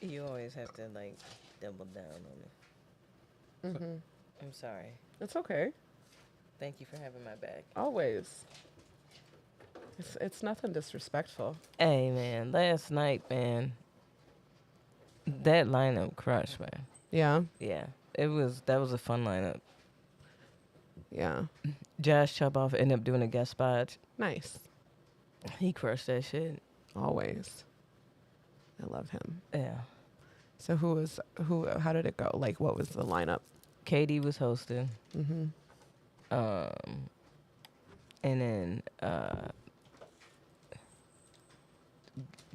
You always have to like double down on it. Mm-hmm. I'm sorry. It's okay. Thank you for having my back. Always. It's nothing disrespectful. Hey man, last night, man, that lineup crushed, man. Yeah. Yeah, that was a fun lineup. Yeah. Josh Chuboff ended up doing a guest spot. Nice. He crushed that shit. Always. I love him. Yeah. So how did it go? Like, what was the lineup? Katie was hosting. Mm-hmm. And then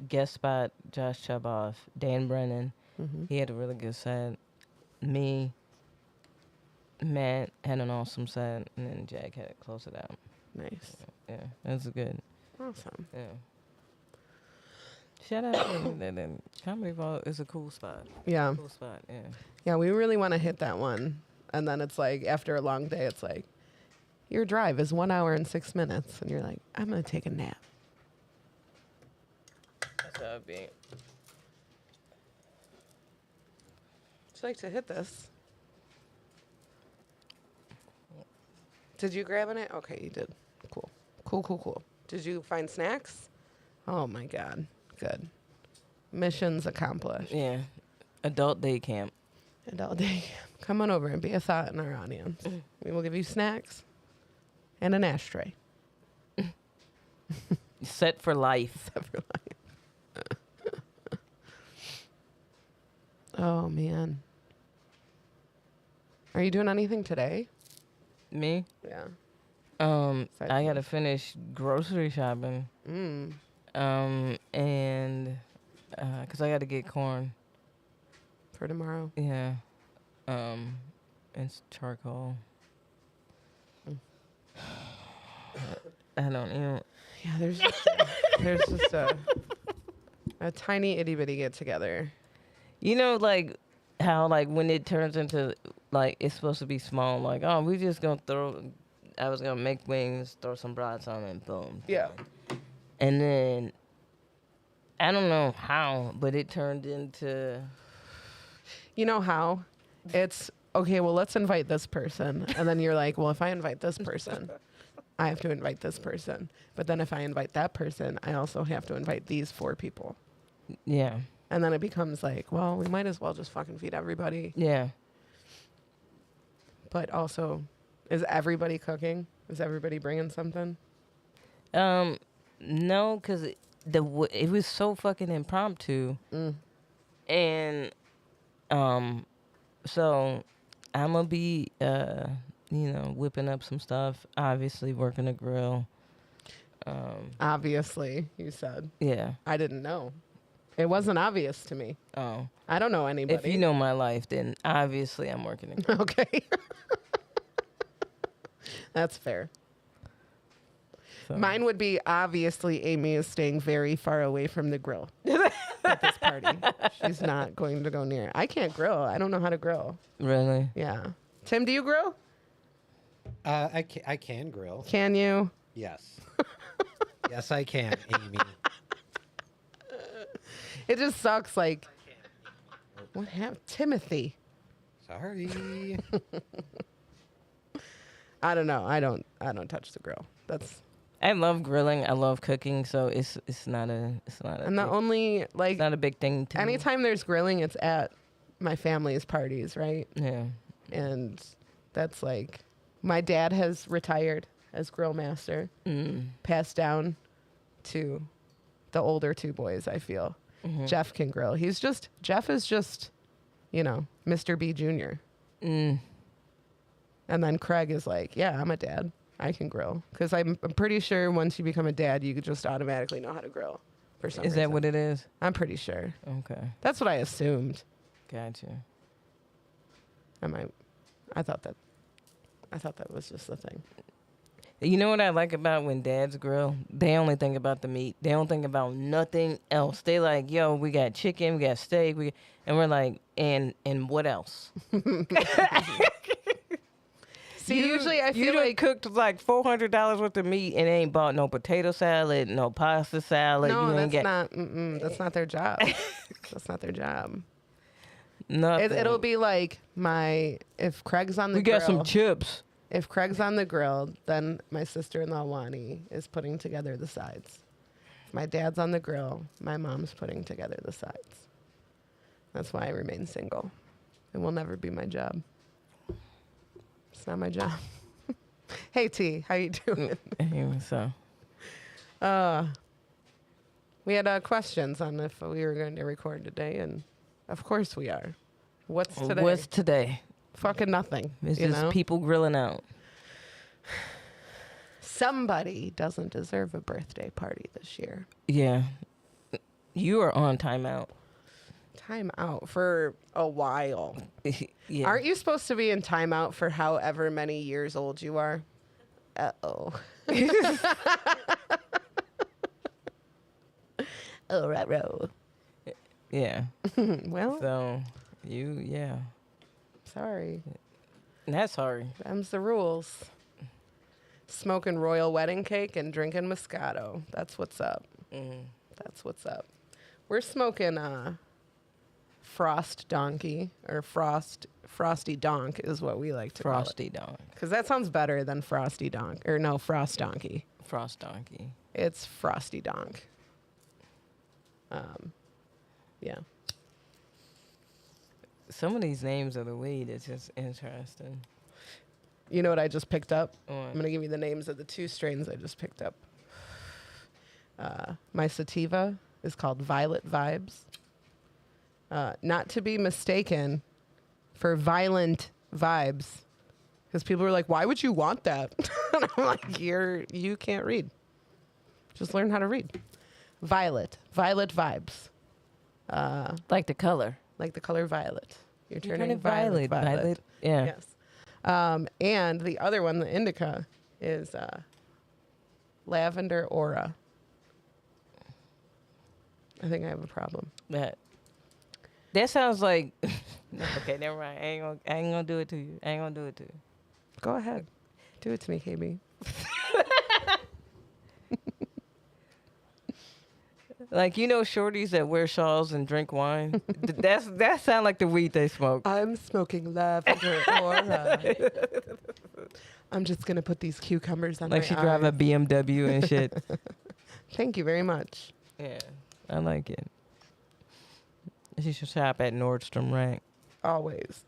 guest spot Josh Chuboff, Dan Brennan. Mm-hmm. He had a really good set. Me, Matt had an awesome set, and then Jack had to close it out. Nice. Yeah, it was good. Awesome. Yeah. Shout out to that. Comedy Vault is a cool spot. Yeah. Cool spot, yeah. Yeah, we really want to hit that one. And then it's like, after a long day, it's like, your drive is 1 hour and 6 minutes. And you're like, I'm going to take a nap. That's how it be. Would you like to hit this? Did you grab it? Okay, you did. Cool. Cool. Did you find snacks? Oh, my God. Good. Missions accomplished. Yeah. Adult day camp. Adult day. Come on over and be a thought in our audience. We will give you snacks and an ashtray. Set for life. Set for life. Oh, man. Are you doing anything today? Me? Yeah. I gotta finish grocery shopping. And cause I gotta get corn for tomorrow. Yeah. It's charcoal. I don't know. Yeah, there's just a tiny itty bitty get together. You know, like how like when it turns into like it's supposed to be small, like oh we just gonna I was gonna make wings, throw some brats on it, and boom. Yeah. And then I don't know how, but it turned into. You know how? It's okay. Well, let's invite this person, and then you're like, well, if I invite this person, I have to invite this person. But then if I invite that person, I also have to invite these 4 people. Yeah. And then it becomes like, well, we might as well just fucking feed everybody. Yeah. But also, is everybody cooking? Is everybody bringing something? No, because it was so fucking impromptu. And, so I'm going to be, whipping up some stuff, obviously working the grill. Obviously, you said. Yeah. I didn't know. It wasn't obvious to me. Oh. I don't know anybody. If you know my life, then obviously I'm working the grill. Okay. That's fair. So. Mine would be obviously Aimee is staying very far away from the grill at this party. She's not going to go near. I can't grill. I don't know how to grill. Really? Yeah. Tim, do you grill? I can grill. Can you? Yes. Yes, I can, Aimee. It just sucks. Like, what happened? Timothy. Sorry. I don't know. I don't touch the grill. I love grilling. I love cooking. So it's not a. And the only like. It's not a big thing to me. Anytime there's grilling, it's at my family's parties, right? Yeah. And that's like, my dad has retired as grill master, passed down to the older 2 boys. I feel Jeff can grill. Jeff is just, Mr. B Jr. And then Craig is like, yeah, I'm a dad. I can grill. Because I'm pretty sure once you become a dad, you could just automatically know how to grill. For some reason. Is that what it is? I'm pretty sure. Okay. That's what I assumed. Gotcha. I thought that was just the thing. You know what I like about when dads grill? They only think about the meat. They don't think about nothing else. They like, yo, we got chicken, we got steak, and we're like, and what else? See, usually I you feel done like cooked like $400 worth of meat and ain't bought no potato salad, no pasta salad. no, you ain't that's get not. That's not their job. That's not their job. nothing. It'll be like if Craig's on the we grill. got some chips. If Craig's on the grill, then my sister-in-law Wani is putting together the sides. If my dad's on the grill, my mom's putting together the sides. That's why I remain single. It will never be my job. It's not my job. Hey T, how you doing? So We had questions on if we were going to record today, and of course we are. What's today? what's today? Fucking nothing. It's you just know? people grilling out. Somebody doesn't deserve a birthday party this year. Yeah, you are on timeout. Time out for a while. Yeah. Aren't you supposed to be in timeout for however many years old you are? Uh-oh. Oh, right. Yeah. Well, So yeah. sorry. That's sorry. Them's the rules. Smoking royal wedding cake and drinking Moscato. That's what's up. That's what's up. We're smoking Frost Donkey, or Frosty Donk is what we like to call it. Frosty Donk. Because that sounds better than Frosty Donk. Or no, Frost Donkey. Frost Donkey. It's Frosty Donk. Yeah. Some of these names of the weed is just interesting. You know what I just picked up? What? I'm going to give you the names of the 2 strains I just picked up. My sativa is called Violet Vibes. Not to be mistaken for Violent Vibes. Because people are like, why would you want that? And I'm like, you can't read. Just learn how to read. Violet Vibes. Like the color. Like the color violet. You're You're turning turning violet. Yeah. Yes. And the other one, the indica, is Lavender Aura. I think I have a problem. That sounds like okay, never mind. I ain't gonna do it to you. Go ahead. Do it to me, KB. Like, shorties that wear shawls and drink wine. That sound like the weed they smoke. I'm smoking Lavender Aura. I'm just going to put these cucumbers on Like my she drive a eyes. BMW and shit. Thank you very much. Yeah, I like it. She should shop at Nordstrom Rack. Always.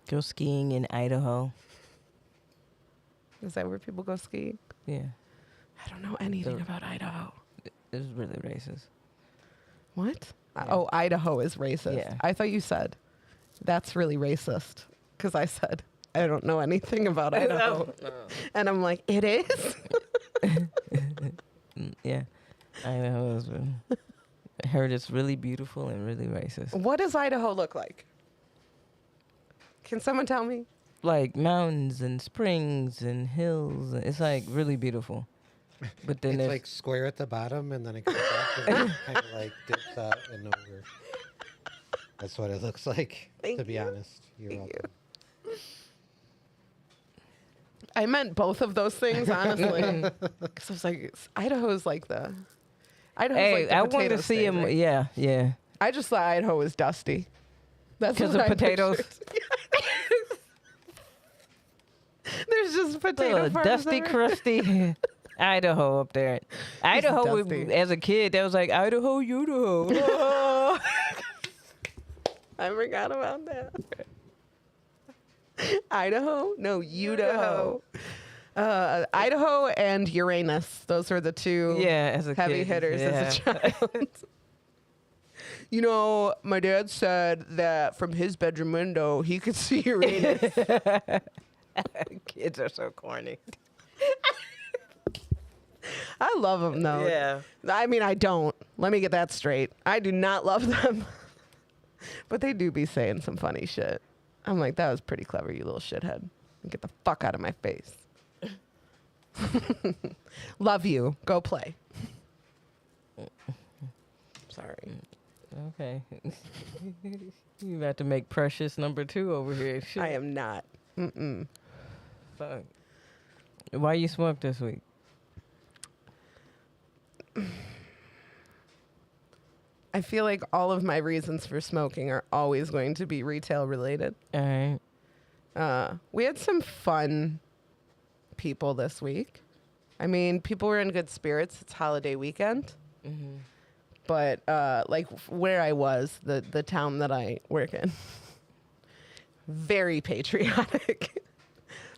Go skiing in Idaho. Is that where people go ski? Yeah, I don't know anything about Idaho. it's really racist. What? Yeah. Oh, Idaho is racist. Yeah. I thought you said that's really racist. Because I said, I don't know anything about Idaho. And I'm like, it is? Yeah, Idaho is. I heard it's really beautiful and really racist. What does Idaho look like? Can someone tell me? Like mountains and springs and hills. It's like really beautiful. But then It's there's like square at the bottom, and then it goes up and kind of like dips out and over. That's what it looks like, Thank to be you. honest. You're Thank welcome. I meant both of those things, honestly. Because I was like, Idaho's like the. Idaho's hey, like the I wanted potato to see state, him. right? Yeah. I just thought Idaho was dusty. That's Because what of I potatoes. pictured. There's just potato Little farms dusty, everywhere. crusty Idaho up there. Idaho, dusty. as a kid, that was like Idaho, Idaho. I forgot about that. Idaho? No, Idaho. Idaho and Uranus. Those are the two Yeah, as a heavy kid. hitters as a child. You know, my dad said that from his bedroom window, he could see Uranus. Kids are so corny. I love them, though. Yeah. I mean, I don't. Let me get that straight. I do not love them. But they do be saying some funny shit. I'm like, that was pretty clever, you little shithead. Get the fuck out of my face. Love you. Go play. Sorry. Okay. You about to make Precious number 2 over here. Shit. I am not. Mm-mm. Fuck. Why you smoke this week? I feel like all of my reasons for smoking are always going to be retail related. All right. We had some fun people this week. I mean, people were in good spirits. It's holiday weekend. Mm-hmm. But like where I was, the town that I work in, very patriotic,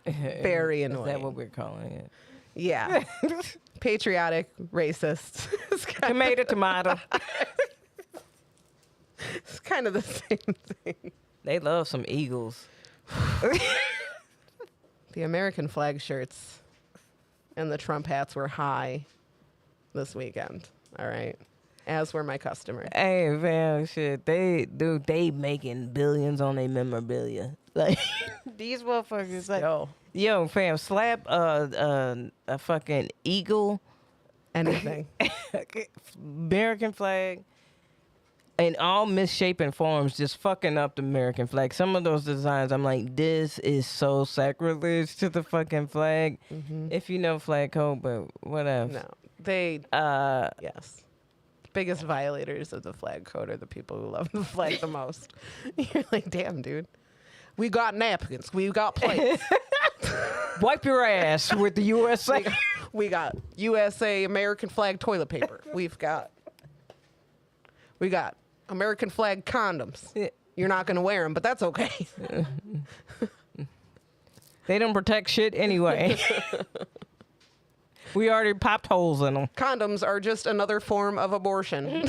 very annoying. Is that what we're calling it? Yeah, patriotic, racist. Tomato. It's kind of the same thing. They love some eagles. The American flag shirts and the Trump hats were high this weekend. All right. As were my customers. Hey, man, shit. They making billions on their memorabilia. Like, these motherfuckers, like, Yo, yo, fam, slap a fucking eagle, anything. American flag, in all misshapen forms, just fucking up the American flag. Some of those designs, I'm like, this is so sacrilege to the fucking flag. Mm-hmm. If you know flag code, but whatever. No, yes. Biggest violators of the flag code are the people who love the flag the most. You're like, damn, dude. We got napkins. We got plates. Wipe your ass with the USA. We got USA American flag toilet paper. We got American flag condoms. Yeah. You're not going to wear them, but that's okay. They don't protect shit anyway. We already popped holes in them. Condoms are just another form of abortion.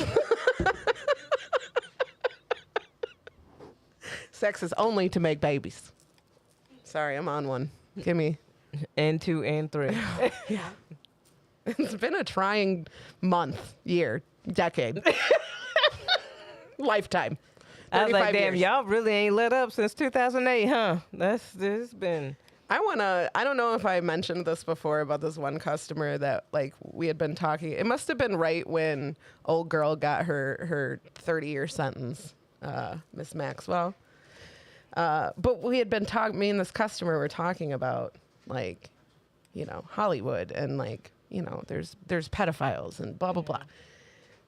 Sex is only to make babies. Sorry, I'm on one. Give me. And 2 and 3. Yeah. It's been a trying month, year, decade, lifetime. I was like, 35 damn, years. y'all really ain't let up since 2008, huh? This been... I don't know if I mentioned this before about this one customer that like we had been talking. It must have been right when old girl got her 30-year sentence, Miss Maxwell. But we had been me and this customer were talking about like, you know, Hollywood and like, you know, there's pedophiles and blah, blah, blah.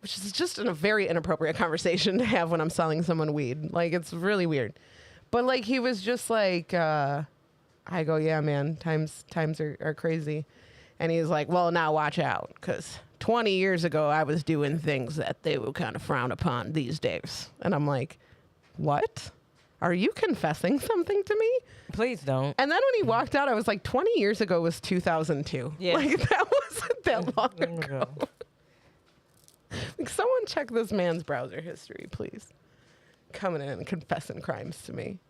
Which is just a very inappropriate conversation to have when I'm selling someone weed. Like, it's really weird. But like, he was just like, I go, yeah, man, times are crazy. And he's like, well, now watch out, because 20 years ago, I was doing things that they would kind of frown upon these days. And I'm like, what? Are you confessing something to me? Please don't. And then when he walked out, I was like, 20 years ago was 2002. Yeah. Like, that wasn't that long ago. Like, someone check this man's browser history, please. Coming in and confessing crimes to me.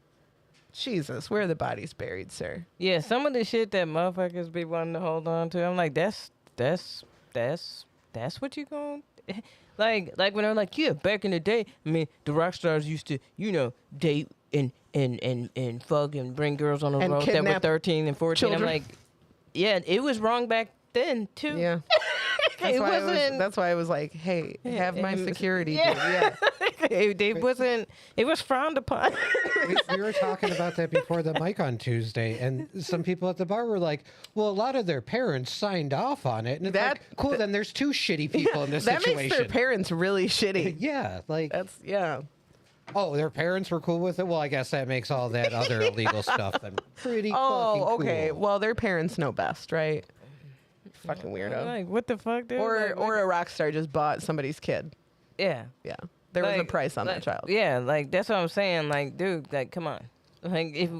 Jesus, where are the bodies buried, sir? Yeah, some of the shit that motherfuckers be wanting to hold on to, I'm like, that's what you going like when they're like, yeah, back in the day, I mean, the rock stars used to, you know, date and fuck and bring girls on the And road that were kidnap 13 and 14. children. I'm like, yeah, it was wrong back then too. Yeah. It wasn't. That's why I was like, hey, have my security. Yeah. Dude. Yeah. It was frowned upon. We were talking about that before the mic on Tuesday, and some people at the bar were like, well, a lot of their parents signed off on it. And it's That- like, cool, then there's 2 shitty people in this That situation. makes their parents really shitty. Yeah, like, Yeah. oh, their parents were cool with it? Well, I guess that makes all that other illegal stuff then pretty fucking Oh, okay. cool. Well, their parents know best, right? Fucking I'm weirdo. like, what the fuck? dude? Or Like, a rock star just bought somebody's kid. yeah. Yeah. There was a Like- price on like, that child. Yeah, like that's what I'm saying. Like, dude, like, come on. Like, if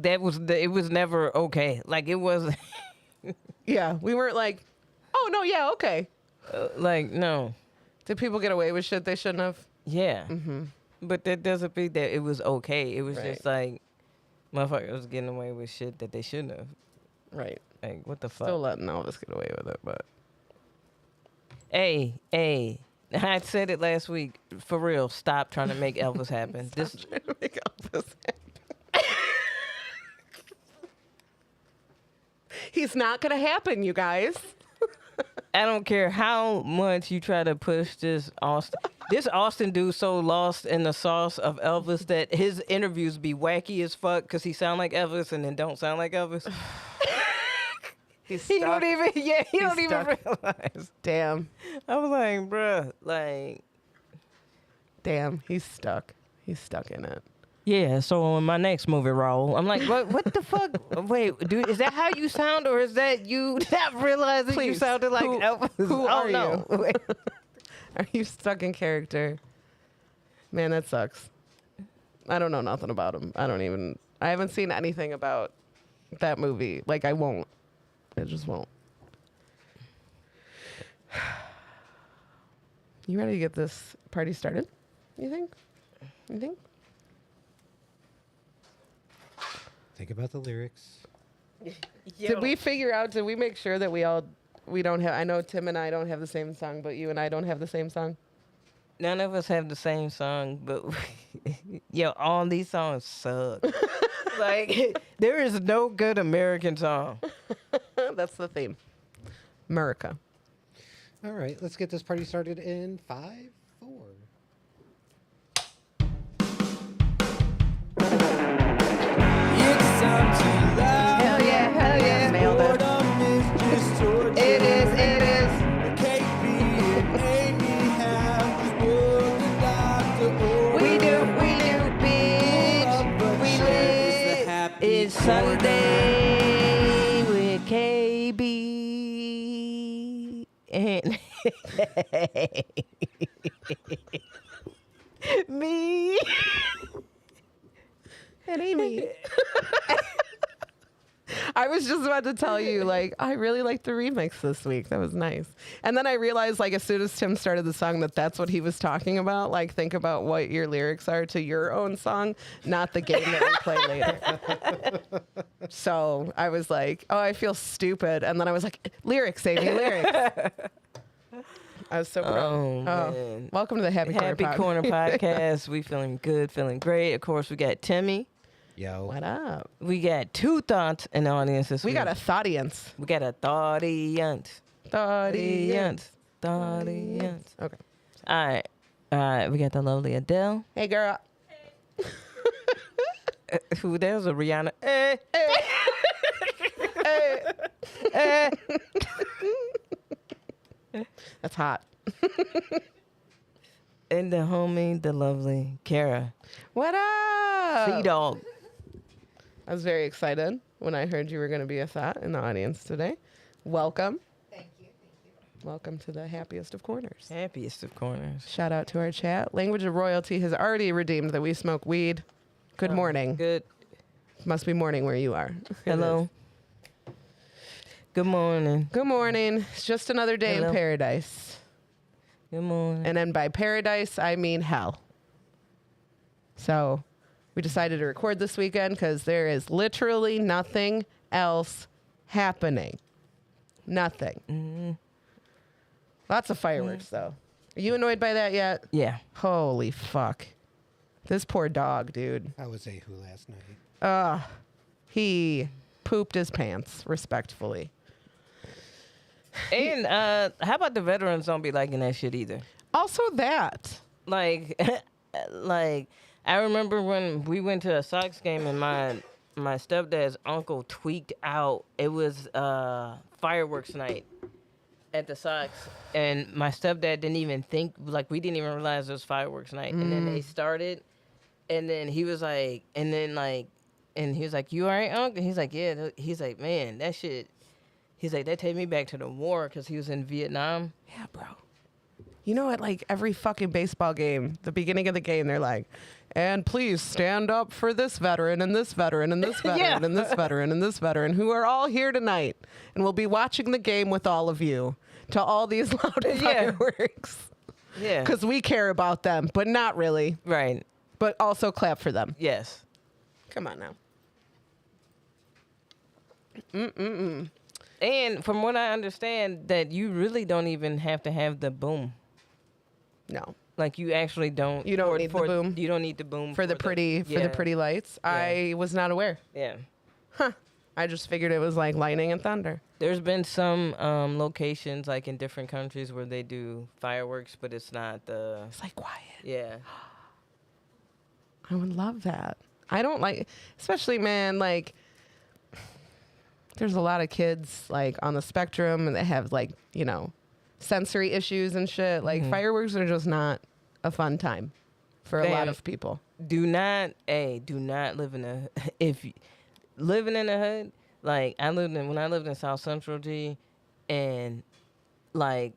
it was never okay. Like, it was, Yeah. We weren't like, oh, no, yeah, okay. like, no, Did people get away with shit they shouldn't have? yeah. Mm-hmm. But that doesn't mean that it was okay. It was Right. just like, motherfuckers was getting away with shit that they shouldn't have. Right. Like, what the fuck? Still letting Elvis get away with it, but. Hey, I said it last week. For real, stop trying to make Elvis happen. This, Trying to make Elvis happen. He's not going to happen, you guys. I don't care how much you try to push this Austin. This Austin dude so lost in the sauce of Elvis that his interviews be wacky as fuck because he sound like Elvis and then don't sound like Elvis. He's He stuck. don't even, he don't even stuck. realize. Damn. I was like, bruh, like, Damn. He's stuck. He's stuck in it. yeah. So in my next movie role, I'm like, what the fuck? Wait, dude, is that how you sound, or is that you not realizing you Please, sounded like who- Elvis? who Oh, are no. Wait. Are you stuck in character? Man, that sucks. I don't know nothing about him. I haven't seen anything about that movie. Like, I won't. I just won't. You ready to get this party started? You think? You think? Think about the lyrics. Did we figure out, did we make sure that we don't have, I know Tim and I don't have the same song, but you and I don't have the same song? None of us have the same song, but yo, all these songs suck. Like, there is no good American song. That's the theme. America. All right, let's get this party started in 5, 4. Hell yeah, nailed it. It is. We do, bitch. We live. It's Sunday with KB and me. And Aimee. I was just about to tell you, like, I really liked the remix this week. That was nice. And then I realized, like, as soon as Tim started the song, that's what he was talking about. Like, think about what your lyrics are to your own song, not the game that we play later. So I was like, oh, I feel stupid. And then I was like, lyrics, Aimee, lyrics. I was so proud. Oh, man. Welcome to the Happy Corner podcast. We feeling good, feeling great. Of course, we got Timmy. Yo. What up? We got two thoughts in the audience this We week. got a thoughtience. We got a thoughtience. Thoughtience. Thoughtience. Okay. All right. We got the lovely Adele. Hey, girl. Who there's a Rihanna. That's hot. And the homie, the lovely Kara. What up? Sea-Dog. I was very excited when I heard you were going to be a thought in the audience today. Welcome. Thank you. Welcome to the happiest of corners. Happiest of corners. Shout out to our chat. Language of Royalty has already redeemed that we smoke weed. Good morning. Good. Must be morning where you are. Hello. Good morning. Good morning. It's just another day Hello. in paradise. Good morning. And then by paradise, I mean hell. So we decided to record this weekend because there is literally nothing else happening. Nothing. Mm-hmm. Lots of fireworks, though. Are you annoyed by that yet? Yeah. Holy fuck. This poor dog, dude. How was Ahu last night? He pooped his pants, respectfully. And how about the veterans don't be liking that shit either? Also that. Like, like I remember when we went to a Sox game and my stepdad's uncle tweaked out. It was fireworks night at the Sox, and my stepdad didn't even think, like, we didn't even realize it was fireworks night. And then they started, and then he was like, and he was like, "You all right, uncle?" He's like, "Yeah." He's like, "Man, that shit." He's like, "That take me back to the war," because he was in Vietnam. Yeah, bro. You know, at like every fucking baseball game, the beginning of the game, they're like, and please stand up for this veteran and this veteran and this veteran Yeah. and this veteran and this veteran who are all here tonight and will be watching the game with all of you to all these loud Yeah. fireworks. Yeah. Because we care about them, but not really. Right. But also clap for them. Yes. Come on now. And from what I understand, that you really don't even have to have the boom. No. Like, you actually don't. You don't need the boom? You don't need the boom For the pretty yeah. lights. I was not aware. Yeah. I just figured it was like lightning and thunder. There's been some locations like in different countries where they do fireworks, but it's not the. It's like quiet. Yeah. I would love that. I don't like, especially, man, like, there's a lot of kids, like, on the spectrum and they have, like, you know, sensory issues and shit. Like, fireworks are just not a fun time for a lot of people. Do not live in a, living in the hood, like, when I lived in South Central G, and, like,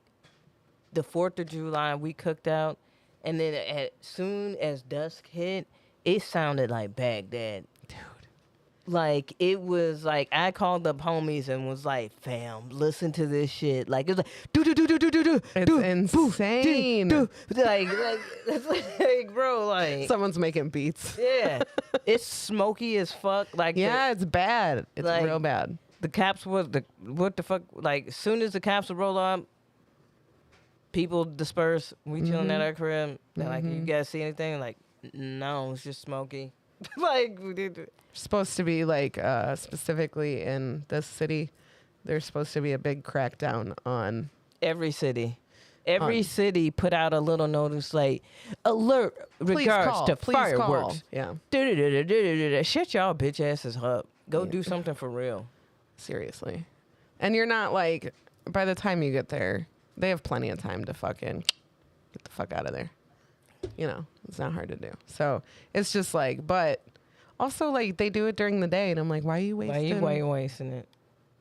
the 4th of July, we cooked out, and then as soon as dusk hit, it sounded like Baghdad. Dude. Like, it was like, I called up homies and was like, fam, listen to this shit. Like, it was like, do. It's insane. Like, that's like, bro, like. Someone's making beats. Yeah. It's smoky as fuck. Like, Yeah, it's bad. It's like, real bad. The cops what the fuck? Like, as soon as the cops would roll up, people disperse. We chilling at our crib. They're like, you guys see anything? Like, no, it's just smoky. Like, Supposed to be like specifically in this city, there's supposed to be a big crackdown on every city. Every city put out a little notice like, alert regards to fireworks. Yeah. Shut y'all bitch asses up. Go do something for real. Seriously. And you're not like, by the time you get there, they have plenty of time to fucking get the fuck out of there. You know, it's not hard to do. So it's just like, but also like they do it during the day, and I'm like, why are you wasting? Why you wasting it?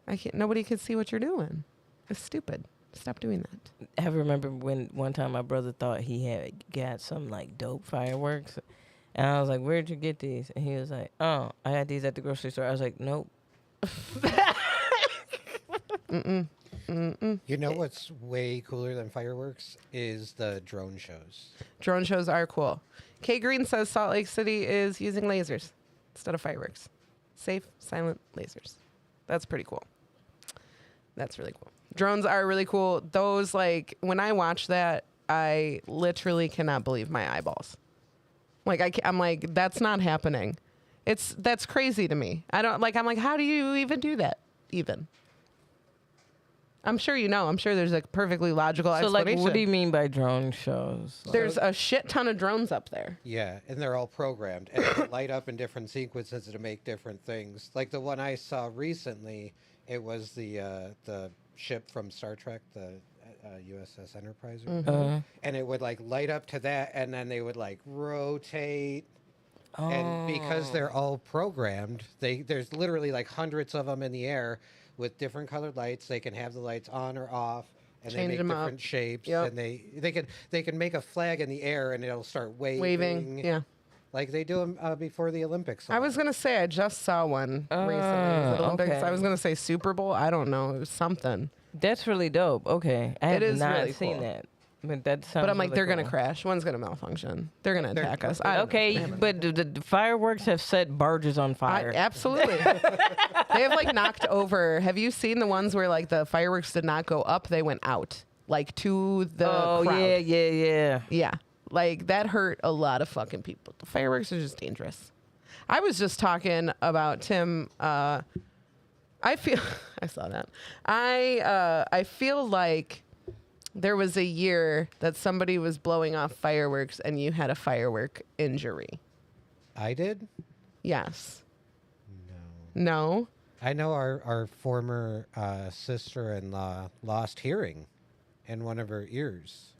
I can't. Nobody can see what you're doing. It's stupid. Stop doing that. I remember when one time my brother thought he had got some like dope fireworks, and I was like, "Where'd you get these?" And he was like, "Oh, I got these at the grocery store." I was like, "Nope." You know what's way cooler than fireworks is the drone shows. Drone shows are cool. Kay Green says Salt Lake City is using lasers instead of fireworks. Safe, silent lasers. That's pretty cool. That's really cool. Drones are really cool. Those, like, when I watch that, I literally cannot believe my eyeballs. Like, I'm like, that's not happening. That's crazy to me. I'm like, how do you even do that? Even. I'm sure you know. I'm sure there's a perfectly logical explanation. So, like, what do you mean by drone shows? Like, there's a shit ton of drones up there. Yeah, and they're all programmed and they light up in different sequences to make different things. Like the one I saw recently, it was the ship from Star Trek, the USS Enterprise, and it would like light up to that, and then they would like rotate. Oh. And because they're all programmed, there's literally like hundreds of them in the air. With different colored lights, they can have the lights on or off, and change they make different up. shapes. Yep. And they can make a flag in the air, and it'll start waving. Yeah, like they do them before the Olympics. I was gonna say I just saw one recently. Was it Olympics? Okay. I was gonna say Super Bowl. I don't know. It was something. That's really dope. Okay, I have is not really seen cool. that. But that sounds. But I'm like, really they're cool. gonna crash. One's gonna malfunction. They're gonna attack us. I don't Okay, know. but the fireworks have set barges on fire. Absolutely. They have like knocked over. Have you seen the ones where like the fireworks did not go up? They went out like to the crowd. Yeah. Yeah. Like that hurt a lot of fucking people. The fireworks are just dangerous. I was just talking about Tim. I feel I saw that. I feel like there was a year that somebody was blowing off fireworks and you had a firework injury. I did? Yes. No. No? I know our former sister-in-law lost hearing in one of her ears.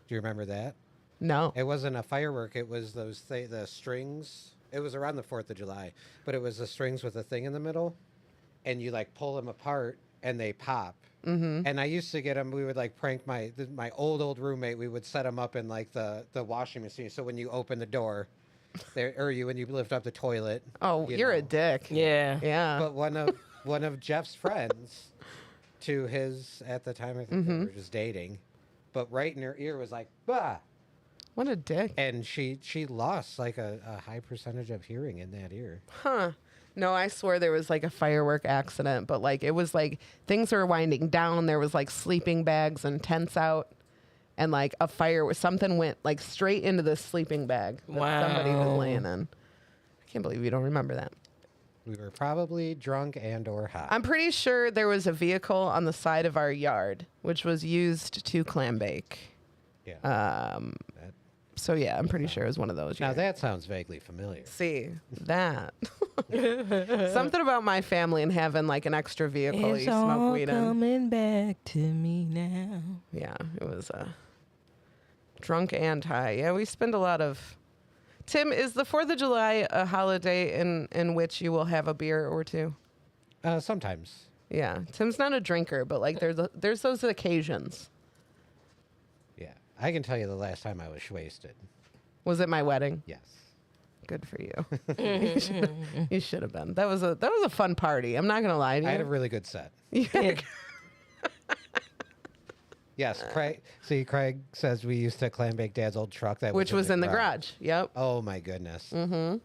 Do you remember that? No. It wasn't a firework. It was those the strings. It was around the 4th of July, but it was the strings with a thing in the middle, and you like pull them apart and they pop. Mm-hmm. And I used to get them. We would like prank my old roommate. We would set them up in like the washing machine. So when you open the door, when you lift up the toilet. Oh, you're a dick. Yeah. Yeah. But one of Jeff's friends, to his at the time I think they were just dating, but right in her ear was like bah. What a dick. And she lost like a high percentage of hearing in that ear. Huh. No, I swear there was like a firework accident, but like it was like things were winding down. There was like sleeping bags and tents out, and like something went like straight into the sleeping bag that somebody was laying in. I can't believe you don't remember that. We were probably drunk and or high. I'm pretty sure there was a vehicle on the side of our yard, which was used to clam bake. Yeah. That, so yeah, I'm pretty sure it was one of those. Now years. that sounds vaguely familiar. See that. Something about my family and having like an extra vehicle It's you smoke all weed in. coming back to me now. Yeah, it was drunk and high. Yeah, we spend a lot of. Tim, is the 4th of July a holiday in which you will have a beer or two? Sometimes. Yeah, Tim's not a drinker, but like there's those occasions. Yeah. I can tell you the last time I was wasted. Was it my wedding? Yes. Good for you. You should have been. That was a fun party. I'm not gonna lie to you. I had a really good set. Yeah. Yes, Craig. See, Craig says we used to clam bake Dad's old truck that Which was in the garage. Yep. Oh my goodness. And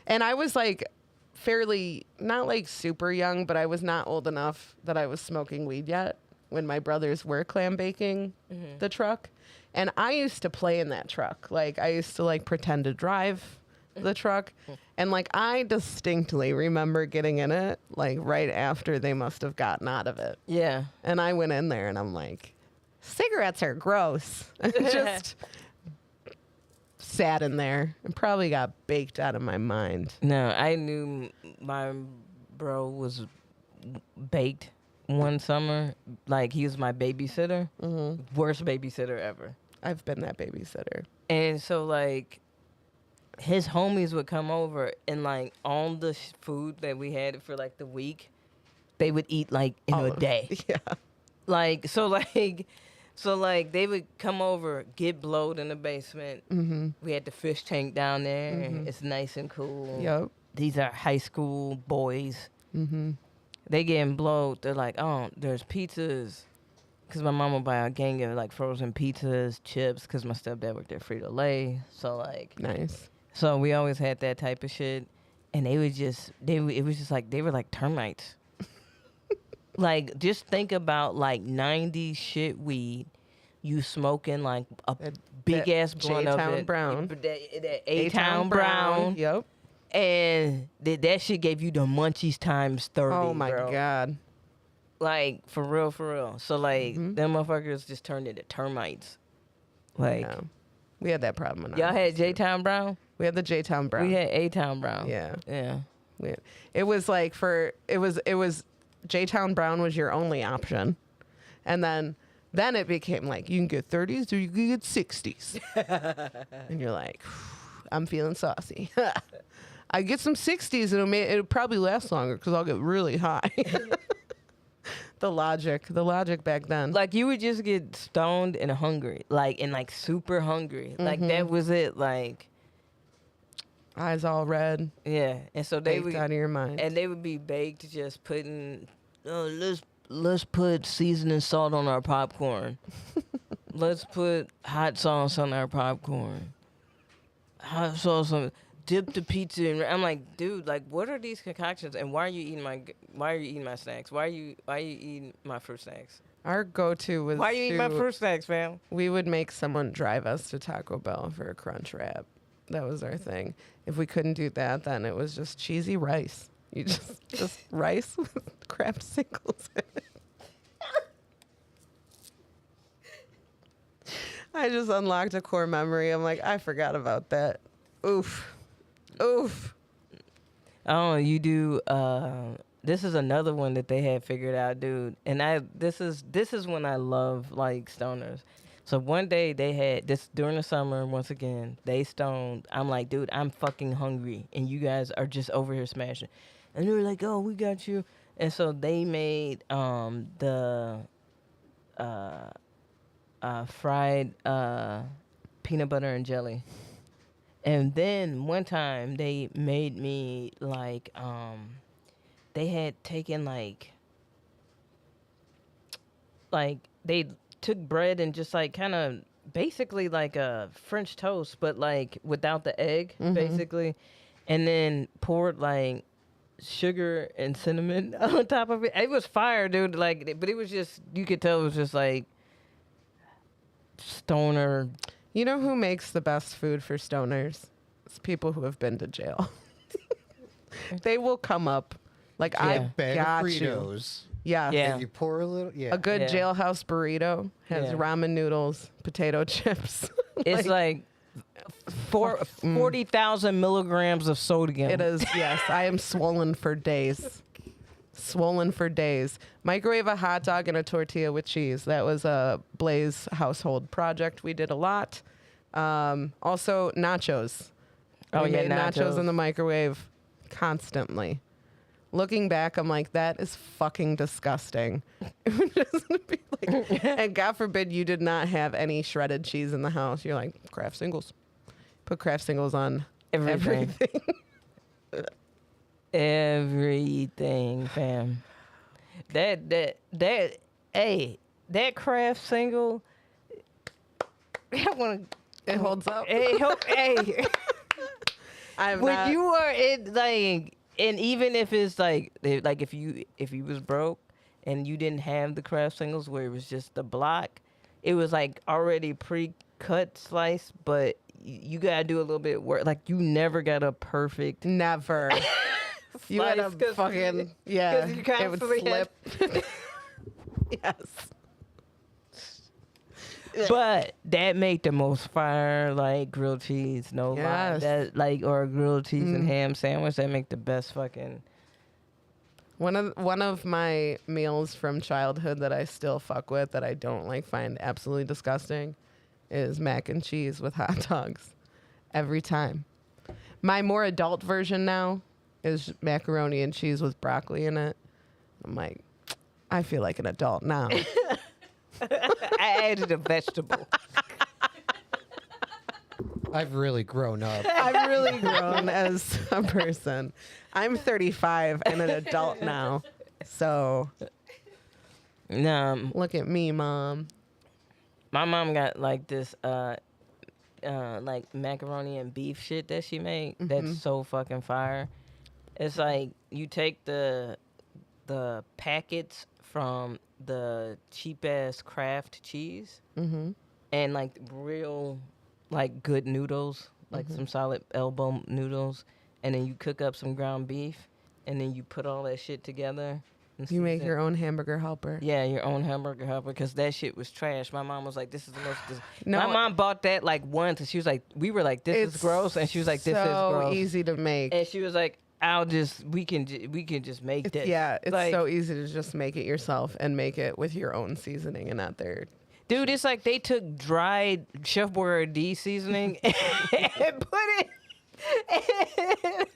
I was like fairly, not like super young, but I was not old enough that I was smoking weed yet when my brothers were clam baking the truck. And I used to play in that truck. Like I used to like pretend to drive the truck. And like I distinctly remember getting in it like right after they must have gotten out of it. Yeah. And I went in there and I'm like, cigarettes are gross. Just sat in there and probably got baked out of my mind. No, I knew my bro was baked one summer. Like he was my babysitter. Worst babysitter ever. I've been that babysitter. And so like his homies would come over and like all the food that we had for like the week, they would eat like in All a of- day. Yeah. Like so they would come over, get blowed in the basement. We had the fish tank down there. It's nice and cool. Yep. These are high school boys. They getting blowed. They're like, oh, there's pizzas. Because my mom would buy a gang of like frozen pizzas, chips, because my stepdad worked at Frito-Lay. So like, Nice. so we always had that type of shit. And it was just like, they were like termites. Like, just think about like 90s shit weed. You smoking like a big ass blunt of J-Town it. Brown. That A-Town Brown. Yep. And that shit gave you the munchies times 30. Oh my bro. God. Like, for real. So, like, them motherfuckers just turned into termites. Like, Yeah. We had that problem. When I y'all was- had J-Town Brown? We had the J-Town Brown. We had A-Town Brown. Yeah. Yeah. It was like it was J-Town Brown was your only option. And then it became like you can get 30s or you can get 60s. And you're like, I'm feeling saucy. I get some 60s and it'll probably last longer because I'll get really high. The logic back then. Like, you would just get stoned and hungry. Like, super hungry. Like, that was it. Like, Eyes all red, yeah. And so they baked would, out of your mind. and they would be baked just putting, let's put seasoning salt on our popcorn. Let's put hot sauce on our popcorn. Hot sauce on, dip the pizza in. I'm like, dude, like, what are these concoctions? And why are you eating my snacks? Why are you eating my fruit snacks? Our go-to was Why are you eating my to- fruit snacks, fam? We would make someone drive us to Taco Bell for a crunch wrap. That was our thing. If we couldn't do that, then it was just cheesy rice. You just rice with Kraft singles in it. I just unlocked a core memory. I'm like, I forgot about that. Oof. Oh, you do. This is another one that they had figured out, dude. And this is when I love like stoners. So one day they had this during the summer. Once again, they stoned. I'm like, dude, I'm fucking hungry, and you guys are just over here smashing. And they were like, oh, we got you. And so they made the fried peanut butter and jelly. And then one time they made me like they had taken like they took bread and just like kind of basically like a French toast, but like without the egg, basically, and then poured like sugar and cinnamon on top of it. It was fire, dude. Like, but it was just, you could tell it was just like stoner. You know who makes the best food for stoners? It's people who have been to jail. They will come up. Like I Bag got of you. Fritos. Yeah. Yeah. And you pour a little. Yeah. A good Yeah. jailhouse burrito has Yeah. ramen noodles, potato chips. It's like 40,000 milligrams of sodium. It is, yes. I am swollen for days. Swollen for days. Microwave a hot dog and a tortilla with cheese. That was a Blaze household project. We did a lot. Also, nachos. Oh, We yeah, made nachos in nachos. the microwave constantly. Looking back, I'm like, that is fucking disgusting. It would just be like, and God forbid you did not have any shredded cheese in the house. You're like, Kraft singles. Put Kraft singles on Everything. everything. Everything, fam. Hey, that Kraft single. I want to. It holds up. Hey, I'm when not, you are in like, and even if it's like if you was broke and you didn't have the Kraft singles where it was just the block, it was like already pre-cut slice, but you gotta do a little bit work. Like you never got a perfect. never. You had a Slice 'cause- fucking, yeah. 'cause you It would constantly had- slip. Yes. But that make the most fire like grilled cheese, no lie. Yes. That like or a grilled cheese and ham sandwich that make the best fucking. One of my meals from childhood that I still fuck with that I don't like find absolutely disgusting is mac and cheese with hot dogs. Every time. My more adult version now is macaroni and cheese with broccoli in it. I'm like, I feel like an adult now. I added a vegetable. I've really grown up. I've really grown as a person. I'm 35 and an adult now. So look at me, Mom. My mom got like this like macaroni and beef shit that she made that's so fucking fire. It's like you take the packets from the cheap ass Kraft cheese and like real like good noodles, like some solid elbow noodles, and then you cook up some ground beef and then you put all that shit together. And You make season- your own hamburger helper. Yeah, your own hamburger helper, because that shit was trash. My mom was like, "This is the most." No, My mom bought that like once, and she was like, "We were like, this is It's gross," and she was like, "This is so gross." easy to make. And she was like, we can just make this." Yeah, it's like, so easy to just make it yourself and make it with your own seasoning and not their. dude, it's like they took dried Chef Boyardee seasoning and put it.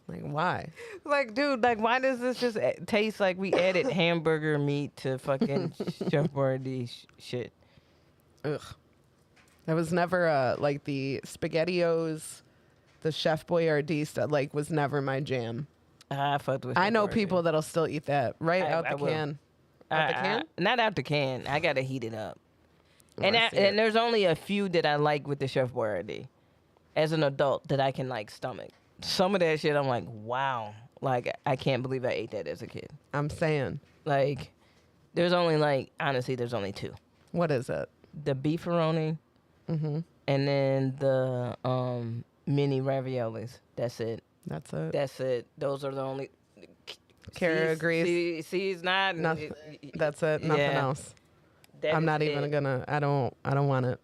Like, why? Like, dude, like, why does this just taste like we added hamburger meat to fucking Chef Boyardee shit? Ugh. That was never like the SpaghettiOs, the Chef Boyardee stuff. Like, was never my jam. I fucked with. I Chef know Boyardee. people that'll still eat that right out I the will. can. Out the can? Not out the can. I gotta heat it up. Oh, And I see it. and there's only a few that I like with the Chef Boyardee, as an adult, that I can like stomach. Some of that shit I'm like, wow, like I can't believe I ate that as a kid. I'm saying, Like, there's only like honestly, there's only two: what is it? the beefaroni, and then the mini raviolis. That's it. That's it. That's it. Those are the only. Kara agrees. See, it's not. Nothing. That's it. Nothing Yeah. else. That I'm is not even it. gonna. I don't want it.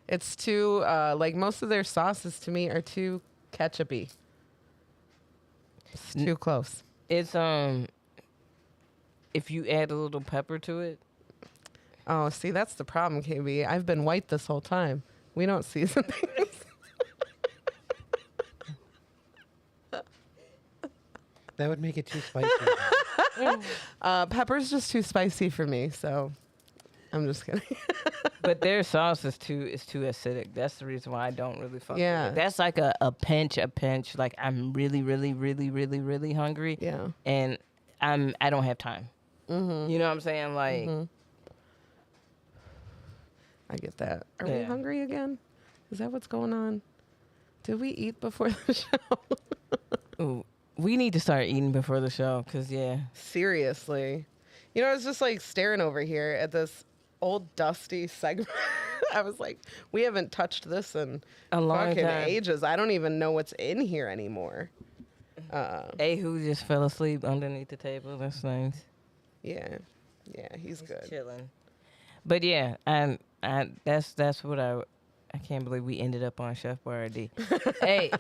It's too like most of their sauces to me are too ketchupy. It's too close. It's if you add a little pepper to it. Oh, see, that's the problem, KB. I've been white this whole time. We don't season things. That would make it too spicy. Pepper's just too spicy for me, so I'm just kidding. But their sauce is too acidic. That's the reason why I don't really fuck Yeah. with it. That's like a pinch. Like I'm really, really, really, really, really hungry. Yeah. And I don't have time. Mm-hmm. You know what I'm saying? Like, I get that. Are we Yeah. hungry again? Is that what's going on? Did we eat before the show? ooh, we need to start eating before the show, cause yeah. Seriously. You know, I was just like staring over here at this old dusty segment. I was like, we haven't touched this in A long fucking time. ages. I don't even know what's in here anymore. Who just fell asleep underneath the table. That's nice. Yeah, he's good. Chilling. But yeah, that's what I can't believe we ended up on Chef Boyardee. Hey,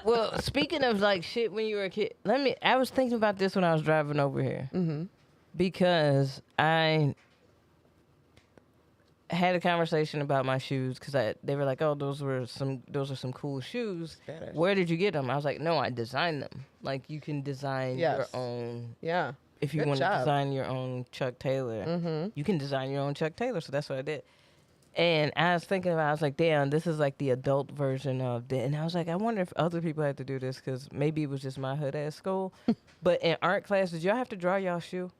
well, speaking of like shit when you were a kid, I was thinking about this when I was driving over here. Mm-hmm. Because I had a conversation about my shoes because they were like, oh, those are some cool shoes. Badass. Where did you get them? I was like, no, I designed them. Like you can design your Yes. own. Yeah. If you Good want to job. design your own Chuck Taylor, Mm-hmm. you can design your own Chuck Taylor. So that's what I did. And I was thinking about, I was like, damn, this is like the adult version of it. And I was like, I wonder if other people had to do this because maybe it was just my hood ass school. But in art class, did y'all have to draw y'all shoe?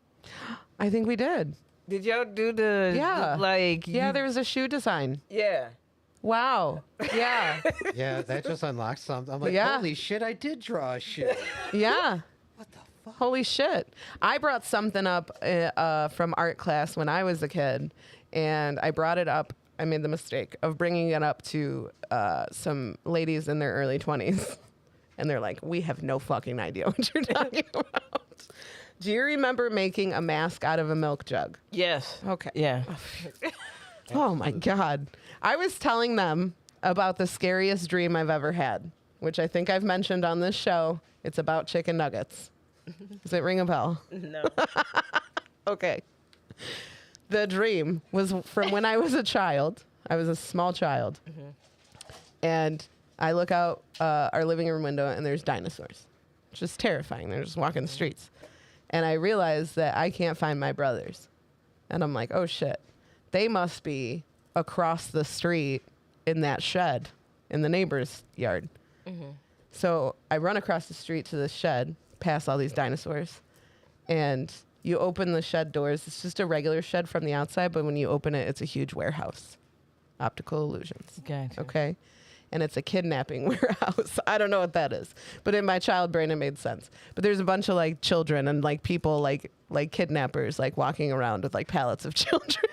I think we did. Did y'all do the Yeah. like? Yeah, there was a shoe design. Yeah. Wow. Yeah. Yeah, that just unlocked something. I'm like, Yeah. holy shit, I did draw a shoe. Yeah. What the fuck? Holy shit. I brought something up from art class when I was a kid, and I brought it up. I made the mistake of bringing it up to some ladies in their early 20s. And they're like, we have no fucking idea what you're talking about. Do you remember making a mask out of a milk jug? Yes. Okay. Yeah. Oh my God. I was telling them about the scariest dream I've ever had, which I think I've mentioned on this show. It's about chicken nuggets. Does it ring a bell? No. Okay. The dream was from when I was a child. I was a small child. Mm-hmm. And I look out our living room window and there's dinosaurs. It's just terrifying. They're just walking the streets. And I realize that I can't find my brothers. And I'm like, oh shit. They must be across the street in that shed in the neighbor's yard. Mm-hmm. So I run across the street to this shed, past all these dinosaurs, and you open the shed doors. It's just a regular shed from the outside, but when you open it, it's a huge warehouse. Optical illusions. Gotcha. Okay? And it's a kidnapping warehouse. I don't know what that is. But in my child brain, it made sense. But there's a bunch of like children and like people like kidnappers like walking around with like pallets of children.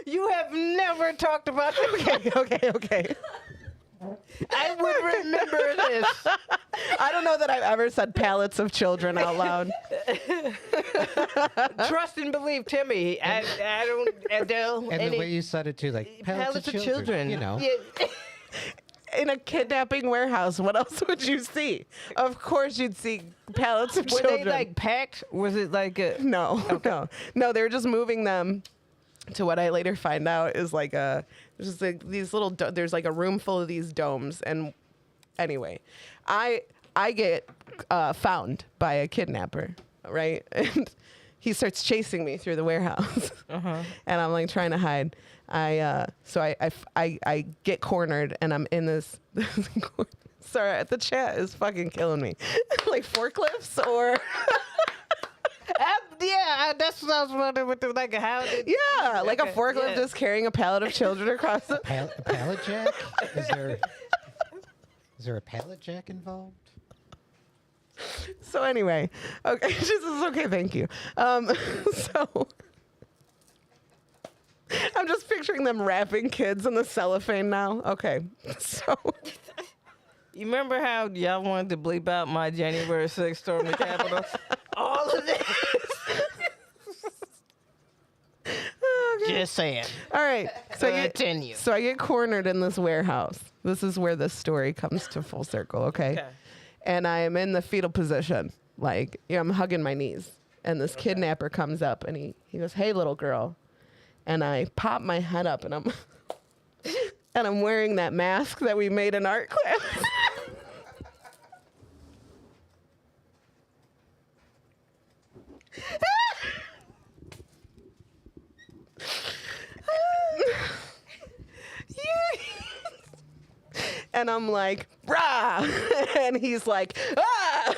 You have never talked about this. Okay. I would remember this. I don't know that I've ever said pallets of children out loud. Trust and believe Timmy. I don't, Adele. And the way you said it too, like pallets of children. You know. Yeah. In a kidnapping warehouse, what else would you see? Of course you'd see pallets of Were children. they like packed? Was it like a... No, no, they were just moving them to what I later find out is like just like these little, there's like a room full of these domes. And anyway, I get found by a kidnapper, right? And he starts chasing me through the warehouse. Uh-huh. And I'm like trying to hide. So I get cornered and I'm in this sorry, the chat is fucking killing me. Like forklifts or... Yeah, that's what I was wondering. With the, like, how did... Yeah, like a Okay, forklift yeah. just carrying a pallet of children across the... Pallet jack? Is there a pallet jack involved? So anyway, okay, this is okay, thank you. So I'm just picturing them wrapping kids in the cellophane now. Okay, so... You remember how y'all wanted to bleep out my January 6th storm the Capitol? All of this. Just saying. All right, Continue. so I get cornered in this warehouse. This is where this story comes to full circle, okay? And I am in the fetal position, like, I'm hugging my knees. And this kidnapper comes up and he goes, "Hey, little girl." And I pop my head up and I'm wearing that mask that we made in art class. And I'm like, "Rah!" And he's like, "Ah!"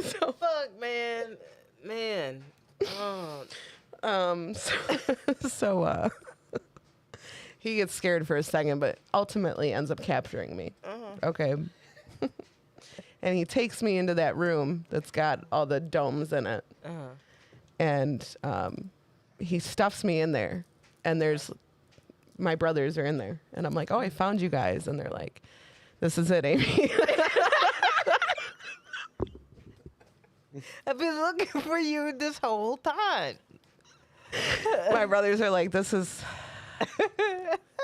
So, Fuck, man. He gets scared for a second, but ultimately ends up capturing me. Okay. And he takes me into that room that's got all the domes in it. And he stuffs me in there. And my brothers are in there. And I'm like, oh, I found you guys. And they're like, this is it, Aimee. I've been looking for you this whole time. My brothers are like, this is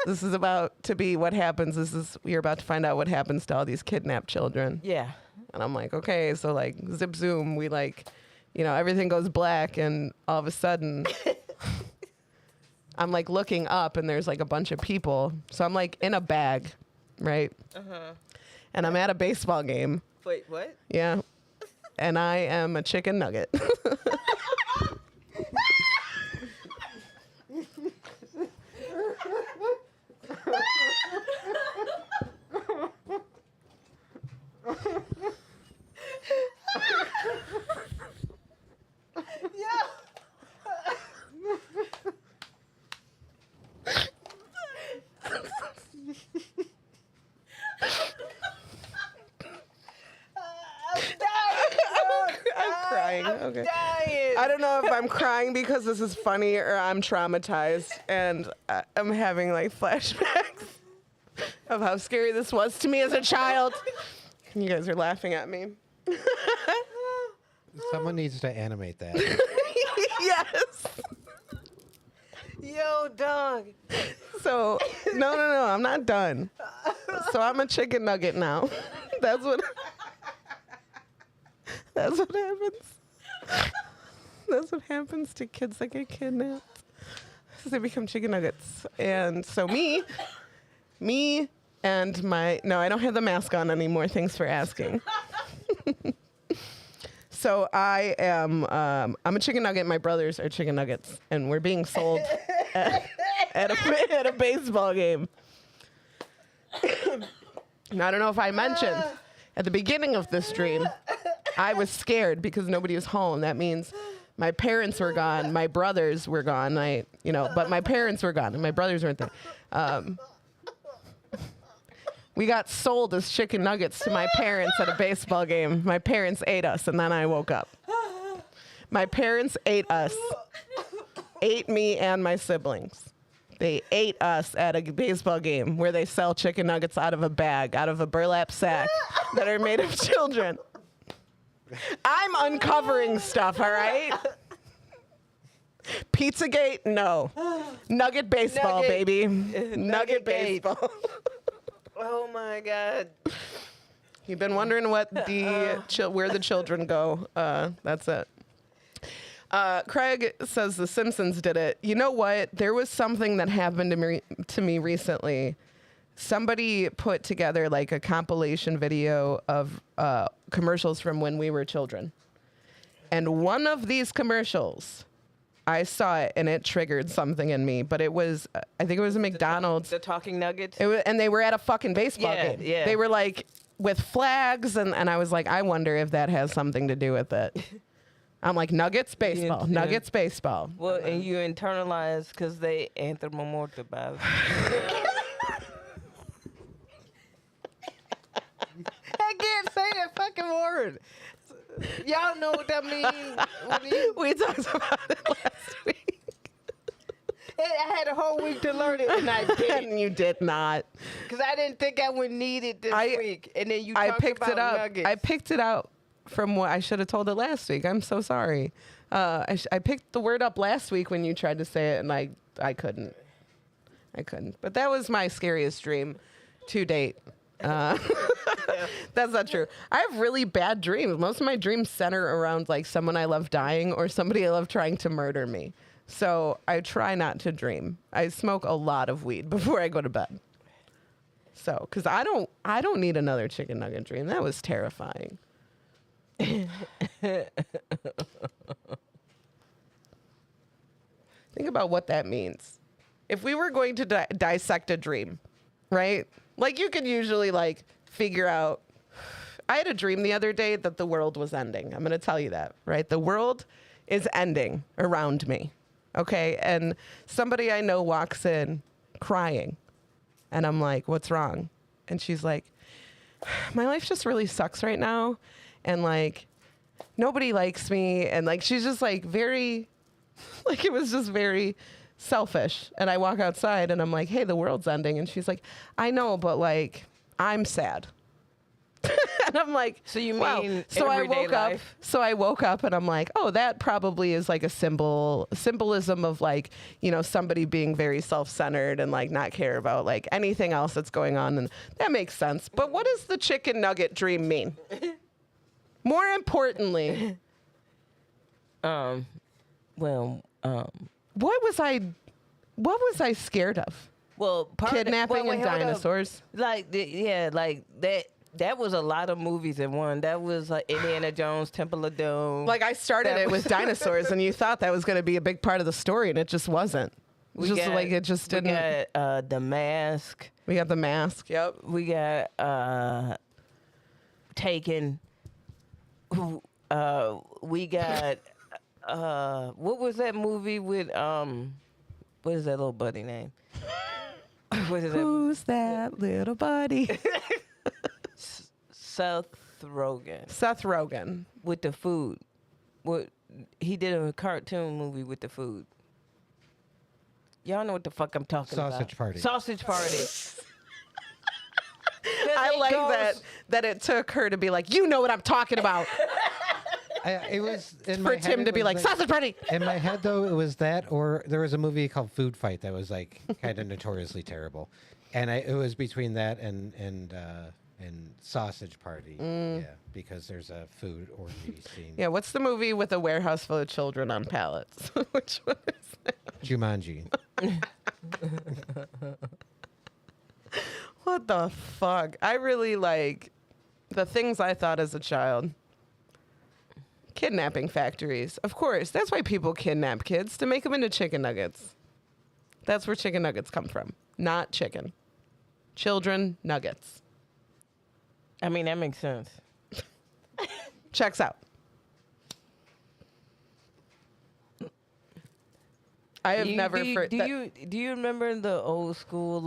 about to be what happens. You're about to find out what happens to all these kidnapped children. Yeah. And I'm like, okay. So like zip zoom, we like, everything goes black, and all of a sudden I'm like looking up and there's like a bunch of people. So I'm like in a bag, right? And I'm at a baseball game. Wait, what? Yeah. And I am a chicken nugget. Okay. Dying. I don't know if I'm crying because this is funny or I'm traumatized and I'm having like flashbacks of how scary this was to me as a child. You guys are laughing at me. Someone needs to animate that. Yes. Yo, dog. So, no, I'm not done. So I'm a chicken nugget now. That's what happens. That's what happens to kids that get kidnapped. They become chicken nuggets. And so me and no, I don't have the mask on anymore. Thanks for asking. So I'm a chicken nugget. My brothers are chicken nuggets, and we're being sold at a baseball game. And I don't know if I mentioned at the beginning of this dream, I was scared because nobody was home. That means my parents were gone, my brothers were gone. But my parents were gone and my brothers weren't there. We got sold as chicken nuggets to my parents at a baseball game. My parents ate us, and then I woke up. My parents ate us, ate me and my siblings. They ate us at a baseball game where they sell chicken nuggets out of a bag, out of a burlap sack that are made of children. I'm uncovering stuff, all right? Pizzagate, no. Nugget baseball, baby. Nugget baseball. Oh my God. You've been wondering what where the children go. That's it. Craig says The Simpsons did it. You know what? There was something that happened to me recently. Somebody put together like a compilation video of commercials from when we were children. And one of these commercials, I saw it and it triggered something in me. But it was, I think it was a McDonald's. The talking nuggets? And they were at a fucking baseball game. Yeah. They were like with flags. And I was like, I wonder if that has something to do with it. I'm like, Nuggets baseball, Yeah. Nuggets baseball. Well, and you internalize because they anthropomorphize. I can't say that fucking word. Y'all know what that means. We talked about it last week. I had a whole week to learn it, and I didn't. And you did not. Because I didn't think I would need it this week. And then you I talked picked about it up. nuggets. I picked it out from what I should have told it last week. I'm so sorry. I picked the word up last week when you tried to say it, and I couldn't. But that was my scariest dream to date. That's not true. I have really bad dreams. Most of my dreams center around like someone I love dying or somebody I love trying to murder me. So I try not to dream. I smoke a lot of weed before I go to bed. So, because I don't need another chicken nugget dream. That was terrifying. Think about what that means. If we were going to dissect a dream, right? Like you could usually like figure out. I had a dream the other day that the world was ending. I'm going to tell you that, right? The world is ending around me. Okay. And somebody I know walks in crying. And I'm like, what's wrong? And she's like, my life just really sucks right now. And like, nobody likes me. And like, she's just like very, like, it was just very selfish. And I walk outside and I'm like, hey, the world's ending. And she's like, I know, but like, I'm sad. And I'm like, So you wow. mean So I everyday woke life? up. So I woke up and I'm like, oh, that probably is like a symbolism of like, you know, somebody being very self-centered and like not care about like anything else that's going on. And that makes sense. But what does the chicken nugget dream mean? More importantly, Well, what was I scared of? well, Kidnapping and dinosaurs. Like, like that. That was a lot of movies in one. That was like Indiana Jones, Temple of Doom. Like I started it with dinosaurs, and you thought that was going to be a big part of the story, and it just wasn't. We Just got- like it just didn't. We got The Mask. We got the mask. Yep. We got Taken. We got what was that movie with what is that little buddy name? What is that? Who's that little buddy? Seth Rogen Seth Rogen. with the food. What he did a cartoon movie with the food. Y'all know what the fuck I'm talking about. Sausage Party. Sausage Party. I like that it took her to be like, you know what I'm talking about. It was in my For head, Tim it to be was like, sausage party. In my head, though, it was that, or there was a movie called Food Fight that was like kind of notoriously terrible, and it was between that and Sausage Party, yeah, because there's a food orgy scene. Yeah, what's the movie with a warehouse full of children on pallets? Which one is that? Jumanji. What the fuck? I really like the things I thought as a child. Kidnapping factories. Of course. That's why people kidnap kids, to make them into chicken nuggets. That's where chicken nuggets come from. Not chicken. Children, nuggets. I mean, that makes sense. Checks out. I have never... Do you remember the old school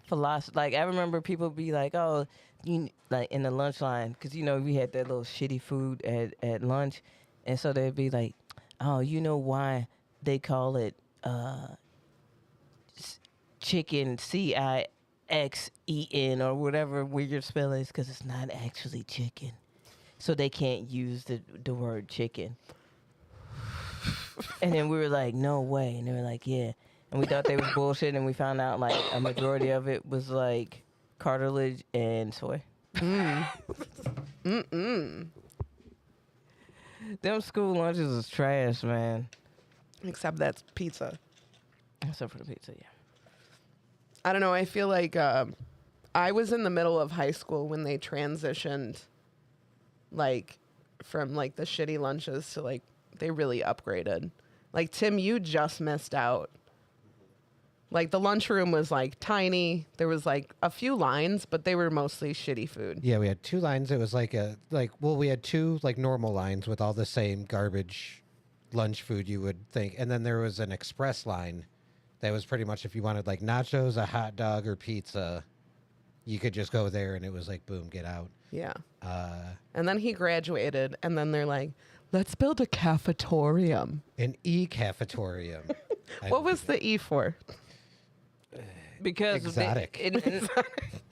philosophy? Like I remember people be like, oh, you like in the lunch line, because you know we had that little shitty food at lunch, and so they'd be like, oh, you know why they call it chicken CIXEN or whatever weird spell is, because it's not actually chicken, so they can't use the word chicken. And then we were like, no way. And they were like, yeah. And we thought they was bullshit, and we found out like a majority of it was like cartilage and soy. Mm-mm. Them school lunches is trash, man. Except that's pizza. Except for the pizza, yeah. I don't know. I feel like I was in the middle of high school when they transitioned, like, from like the shitty lunches to like they really upgraded. Like Tim, you just missed out. Like the lunchroom was like tiny. There was like a few lines, but they were mostly shitty food. Yeah, we had two lines. It was we had two like normal lines with all the same garbage lunch food you would think, and then there was an express line that was pretty much if you wanted like nachos, a hot dog, or pizza, you could just go there, and it was like boom, get out. Yeah. And then he graduated, and then they're like, let's build a cafetorium. An e-cafetorium. What was the E for? Because Exotic.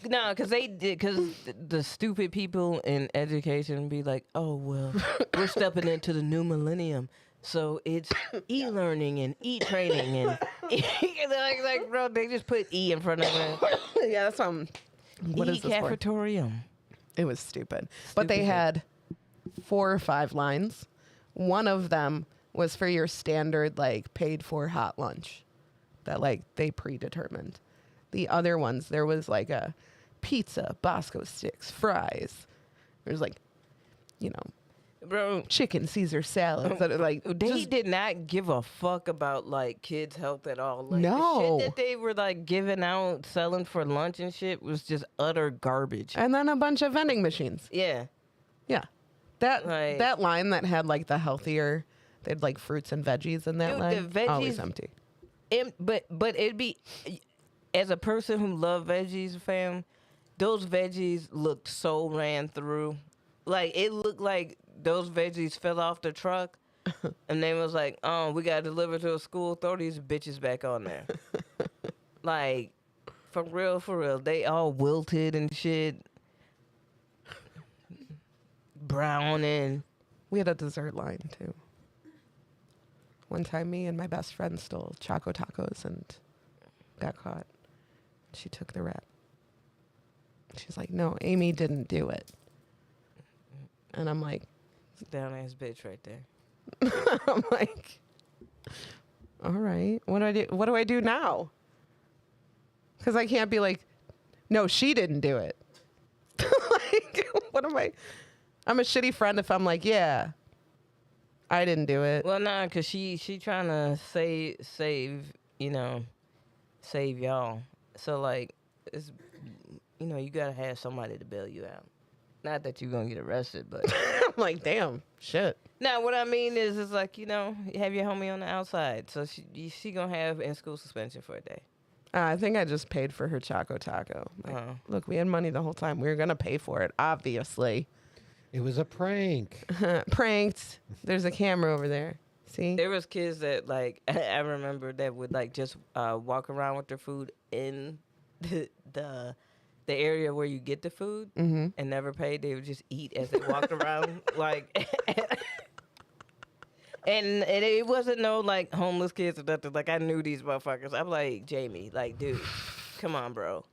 No, because the stupid people in education be like, oh well, we're stepping into the new millennium, so it's e-learning and e-training and like bro, they just put E in front of it. Yeah, that's what is this for? E-cafetorium. It was stupid. But they Stupid. had 4 or 5 lines. One of them was for your standard, like, paid for hot lunch that, like, they predetermined. The other ones, there was, like, a pizza, Bosco sticks, fries. There's, like, you know, Bro, chicken Caesar salads that are, like, they just, did not give a fuck about like kids' health at all. Like, the No. shit that they were like giving out, selling for lunch and shit was just utter garbage. and then a bunch of vending machines. Yeah. Yeah. That Like- that line that had, like, the healthier, they had, like, fruits and veggies in that Dude, line, the always veggies- empty. But it'd be, as a person who love veggies, fam, those veggies looked so ran through. Like it looked like those veggies fell off the truck, and they was like, "Oh, we got to deliver to a school. Throw these bitches back on there." Like, for real, they all wilted and shit, browning. We had a dessert line too. One time, me and my best friend stole Choco Tacos and got caught. She took the rap. She's like, "No, Aimee didn't do it." And I'm like, Down ass bitch right there. I'm like, all right, what do I do? What do I do now? Because I can't be like, no, she didn't do it. Like, what am I? I'm a shitty friend if I'm like, yeah, I didn't do it. Well, nah, cause she trying to save y'all. So like, it's you gotta have somebody to bail you out. Not that you're gonna get arrested, but I'm like, damn, shit. now what I mean is like you have your homie on the outside, so she gonna have in school suspension for a day. I think I just paid for her Choco Taco. Like, Oh. Look, we had money the whole time. We were gonna pay for it, obviously. It was a prank. Pranked. There's a camera over there. See? There was kids that like I remember that would like just walk around with their food in the area where you get the food and never pay. They would just eat as they walked around like. And it wasn't no like homeless kids or nothing. Like I knew these motherfuckers. I'm like, Jamie, like, dude, come on, bro.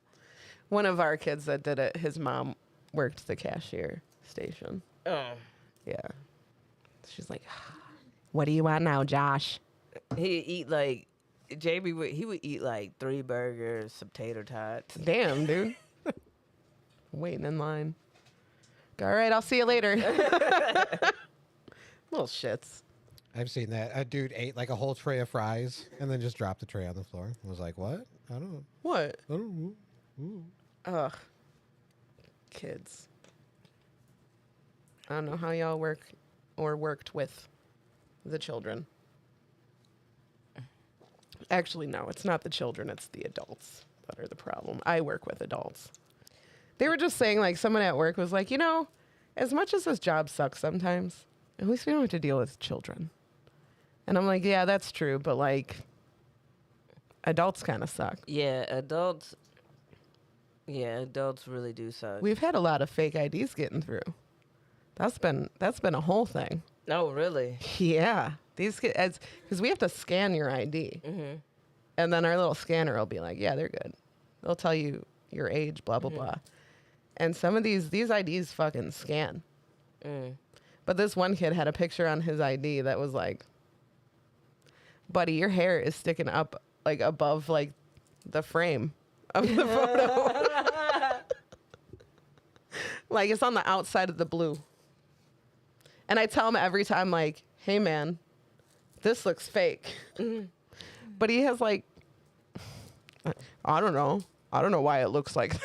One of our kids that did it, his mom worked the cashier station. Oh. Yeah. She's like, what do you want now, Josh? He'd eat like Jamie would eat like 3 burgers, some tater tots. Damn, dude. Waiting in line. All right, I'll see you later. Little shits. I've seen that. A dude ate like a whole tray of fries and then just dropped the tray on the floor. I was like, what? I don't What? know. Ugh. Kids. I don't know how y'all work or worked with the children. Actually, no, it's not the children, it's the adults that are the problem. I work with adults. They were just saying, like, someone at work was like, as much as this job sucks sometimes, at least we don't have to deal with children. And I'm like, yeah, that's true, but, like, adults kind of suck. Yeah, adults really do suck. We've had a lot of fake IDs getting through. That's been a whole thing. Oh, really? Yeah. These kids, because we have to scan your ID. And then our little scanner will be like, yeah, they're good. They'll tell you your age, blah, blah, blah. And some of these IDs fucking scan. But this one kid had a picture on his ID that was like, buddy, your hair is sticking up like above like the frame of the photo. Like it's on the outside of the blue. And I tell him every time, like, hey man, this looks fake. But he has like, I don't know why it looks like that.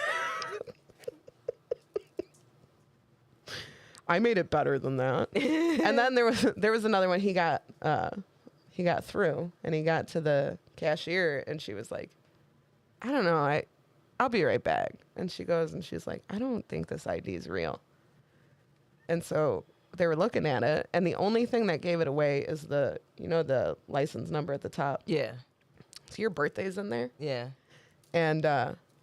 I made it better than that. And then there was another one. He got through and he got to the cashier and she was like, I don't know, I'll be right back. And she goes and she's like, I don't think this ID is real. And so they were looking at it and the only thing that gave it away is the license number at the top. Yeah. So your birthday's in there. Yeah. And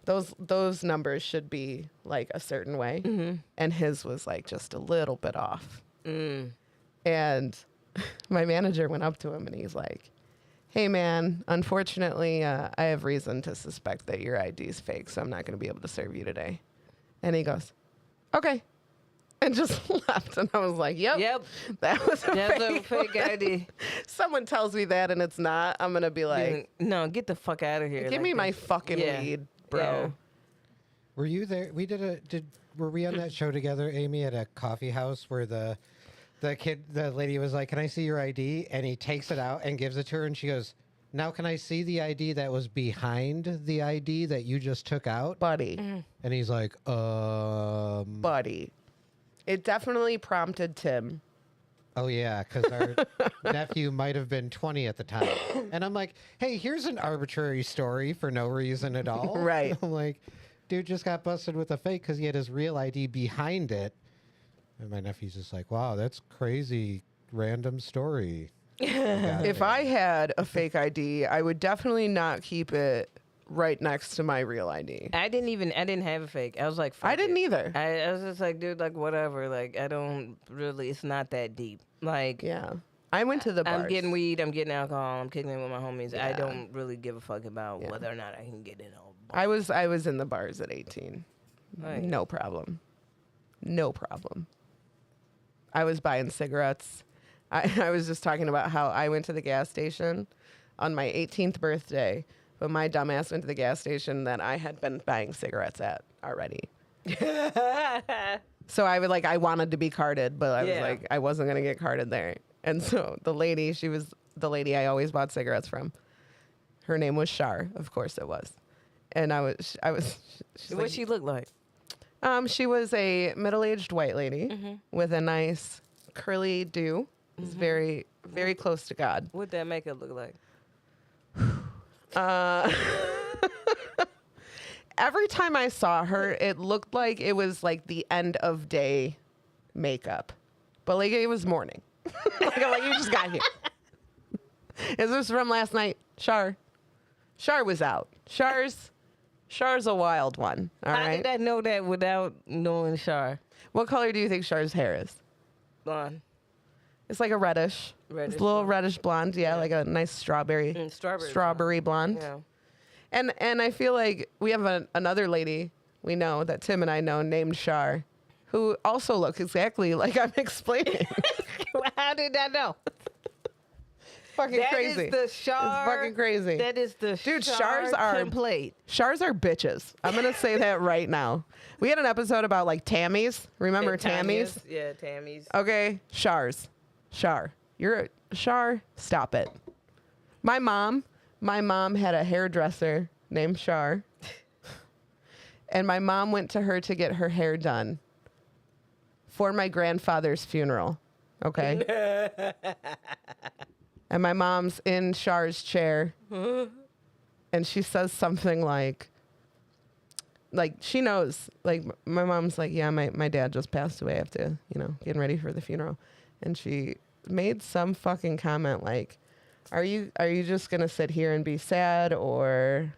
those numbers should be like a certain way. And his was like just a little bit off. And my manager went up to him and he's like, hey man, unfortunately, I have reason to suspect that your ID is fake, so I'm not going to be able to serve you today. And he goes, okay. And just left. And I was like, yep. That was a fake ID. Someone tells me that and it's not, I'm going to be like, no, get the fuck out of here. give me my fucking weed, bro. Yeah. Were you there? Were we on that show together, Aimee, at a coffee house where the lady was like, can I see your ID? And he takes it out and gives it to her and she goes, now can I see the ID that was behind the ID that you just took out? Buddy. And he's like, Buddy. It definitely prompted Tim Oh, yeah, because our nephew might have been 20 at the time. And I'm like, hey, here's an arbitrary story for no reason at all. Right. I'm like, dude just got busted with a fake because he had his real ID behind it. And my nephew's just like, wow, that's crazy random story. If I had a fake ID, I would definitely not keep it right next to my real ID. I didn't have a fake. I was like, fuck I didn't it. either. I was just like, dude, like, whatever. Like, I don't really, it's not that deep. Like, Yeah. I went to the bars. I'm getting weed, I'm getting alcohol, I'm kicking it with my homies. I Yeah. don't really give a fuck about Yeah. whether or not I can get in all. I was in the bars at 18. Right. No problem. No problem. I was buying cigarettes. I was just talking about how I went to the gas station on my 18th birthday, but my dumbass went to the gas station that I had been buying cigarettes at already. So I wanted to be carded, but I was like, I wasn't going to get carded there. And so the lady, she was the lady I always bought cigarettes from. Her name was Shar. Of course it was. And she's What like, she look like? she was a middle-aged white lady with a nice curly do. It's very, very close to God. What that makeup look like? Every time I saw her, it looked like it was like the end of day makeup, but like it was morning. like you just got here. Is this from last night? Shar was out. Shar's a wild one. All How right. did I know that without knowing Shar? What color do you think Shar's hair is? Blonde. It's like a reddish. Reddish It's a little blonde. reddish blonde. Yeah, like a nice strawberry. Strawberry blonde. Yeah. And I feel like we have another lady we know that Tim and I know named Shar, who also looks exactly like I'm explaining. How did I know? Fucking That crazy. is the Shar. It's fucking crazy. That is the Dude, Shar Shars are template. Shars are bitches. I'm gonna say that right now. We had an episode about like Tammys. Remember Yeah, Tammys? Yeah, Tammy's. Okay, Shar. You're a Shar. Stop it. My mom had a hairdresser named Shar. And my mom went to her to get her hair done for my grandfather's funeral. Okay. And my mom's in Shar's chair. And she says something like she knows, like my mom's like, yeah, my dad just passed away. I have to, getting ready for the funeral. And she made some fucking comment like, are you just gonna sit here and be sad, or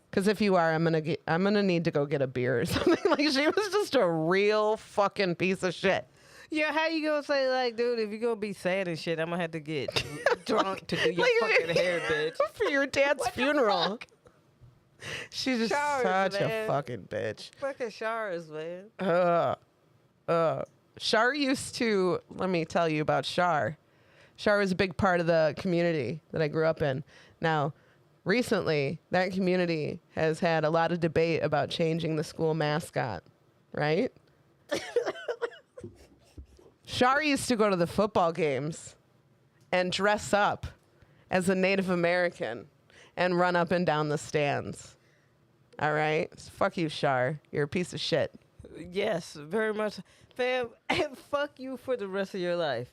because if you are, I'm gonna need to go get a beer or something. Like she was just a real fucking piece of shit. Yeah, how you gonna say like, dude, if you gonna be sad and shit, I'm gonna have to get drunk to do your fucking hair, bitch. For your dad's funeral. She's just Shars, such a man. fucking bitch. Fucking Shars, man. Shar used to, let me tell you about Shar. Shar was a big part of the community that I grew up in. Now, recently, that community has had a lot of debate about changing the school mascot, right? Shar used to go to the football games and dress up as a Native American and run up and down the stands. All right? So fuck you, Shar. You're a piece of shit. Yes, very much. Fam, fuck you for the rest of your life.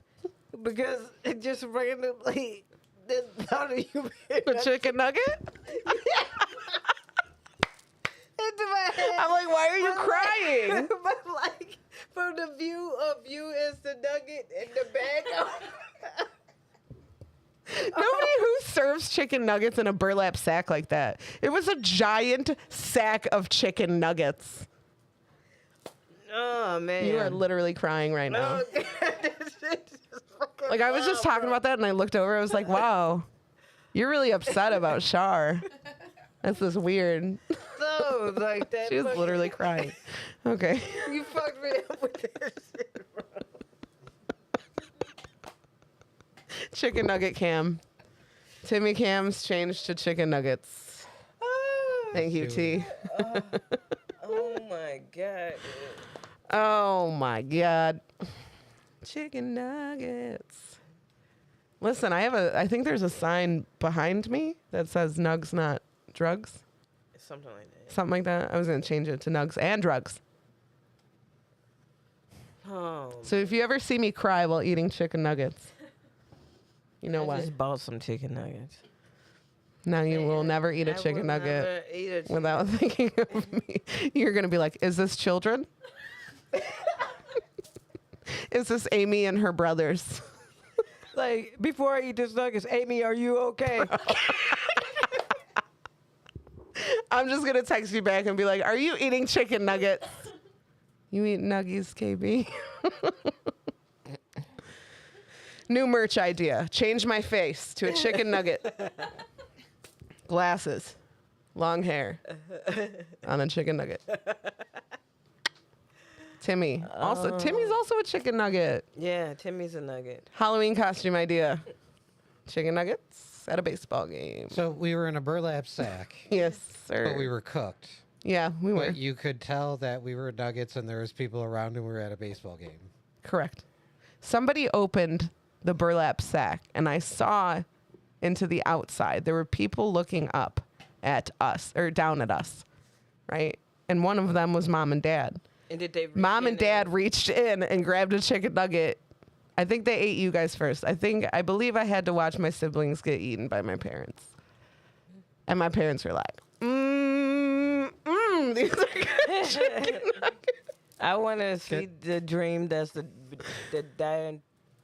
Because it just randomly, the thought of you being A chicken nugget? into my head. I'm like, why are you crying? But like, from the view of you as the nugget in the bag. Nobody who serves chicken nuggets in a burlap sack like that. It was a giant sack of chicken nuggets. Oh, man. You are literally crying right now. No, this shit just fucking Like I was just wild, talking bro. about that and I looked over. I was like, wow, you're really upset about Shar. That's just weird. So, like that. She was fucking- literally crying. Okay. You fucked me up with this shit, bro. Chicken nugget cam. Timmy cams changed to chicken nuggets. Thank you, T. Oh my god. Dude. Oh my God. Chicken nuggets. Listen, I think there's a sign behind me that says Nugs Not Drugs. Something like that. Something like that. I was going to change it to Nugs and Drugs. Oh, So if you ever see me cry while eating chicken nuggets, you know I why. just bought some chicken nuggets. Now you will never eat a I chicken will nugget never eat a chicken without thinking of me. You're going to be like, is this children? Is this Aimee and her brothers? Like, before I eat this nuggets, Aimee, are you okay? I'm just going to text you back and be like, are you eating chicken nuggets? You eat nuggies, KB. New merch idea. Change my face to a chicken nugget. Glasses. Long hair. On a chicken nugget. Timmy. Timmy's also a chicken nugget. Yeah, Timmy's a nugget. Halloween costume idea. Chicken nuggets at a baseball game. So we were in a burlap sack, Yes, sir. but we were cooked. Yeah, we were. But you could tell that we were nuggets and there was people around and we were at a baseball game. Correct. Somebody opened the burlap sack and I saw into the outside. There were people looking up at us or down at us, right? And one of them was mom and dad. And did they? Mom and dad reached in and grabbed a chicken nugget. I think they ate you guys first. I believe I had to watch my siblings get eaten by my parents. And my parents were like, these are good chicken nuggets. I want to see the dream that's the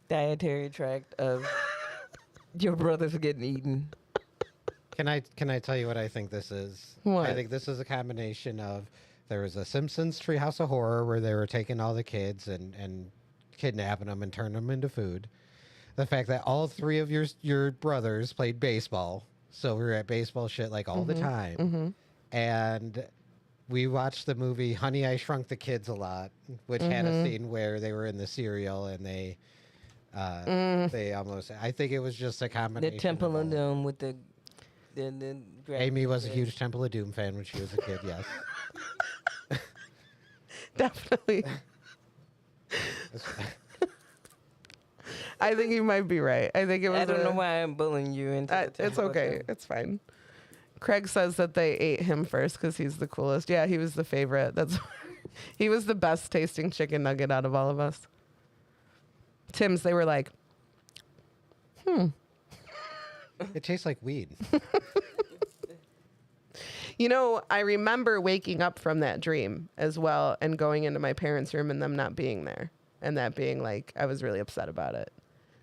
dietary tract of your brothers getting eaten. Can I tell you what I think this is? What? I think this is a combination of there was a Simpsons Treehouse of Horror where they were taking all the kids and kidnapping them and turning them into food. The fact that all three of your brothers played baseball, so we were at baseball shit like all the time, and we watched the movie Honey, I Shrunk the Kids a lot, which had a scene where they were in the cereal and they almost. I think it was just a combination. The Temple of all. Doom with the Aimee was a huge Temple of Doom fan when she was a kid. Yes. Definitely. I think you might be right. I think it was. I don't know why I'm bullying you into the It's Temple of okay. Doom. It's fine. Craig says that they ate him first because he's the coolest. Yeah, he was the favorite. He was the best tasting chicken nugget out of all of us. Tim's, they were like, It tastes like weed. You know, I remember waking up from that dream as well and going into my parents' room and them not being there. And that being like, I was really upset about it.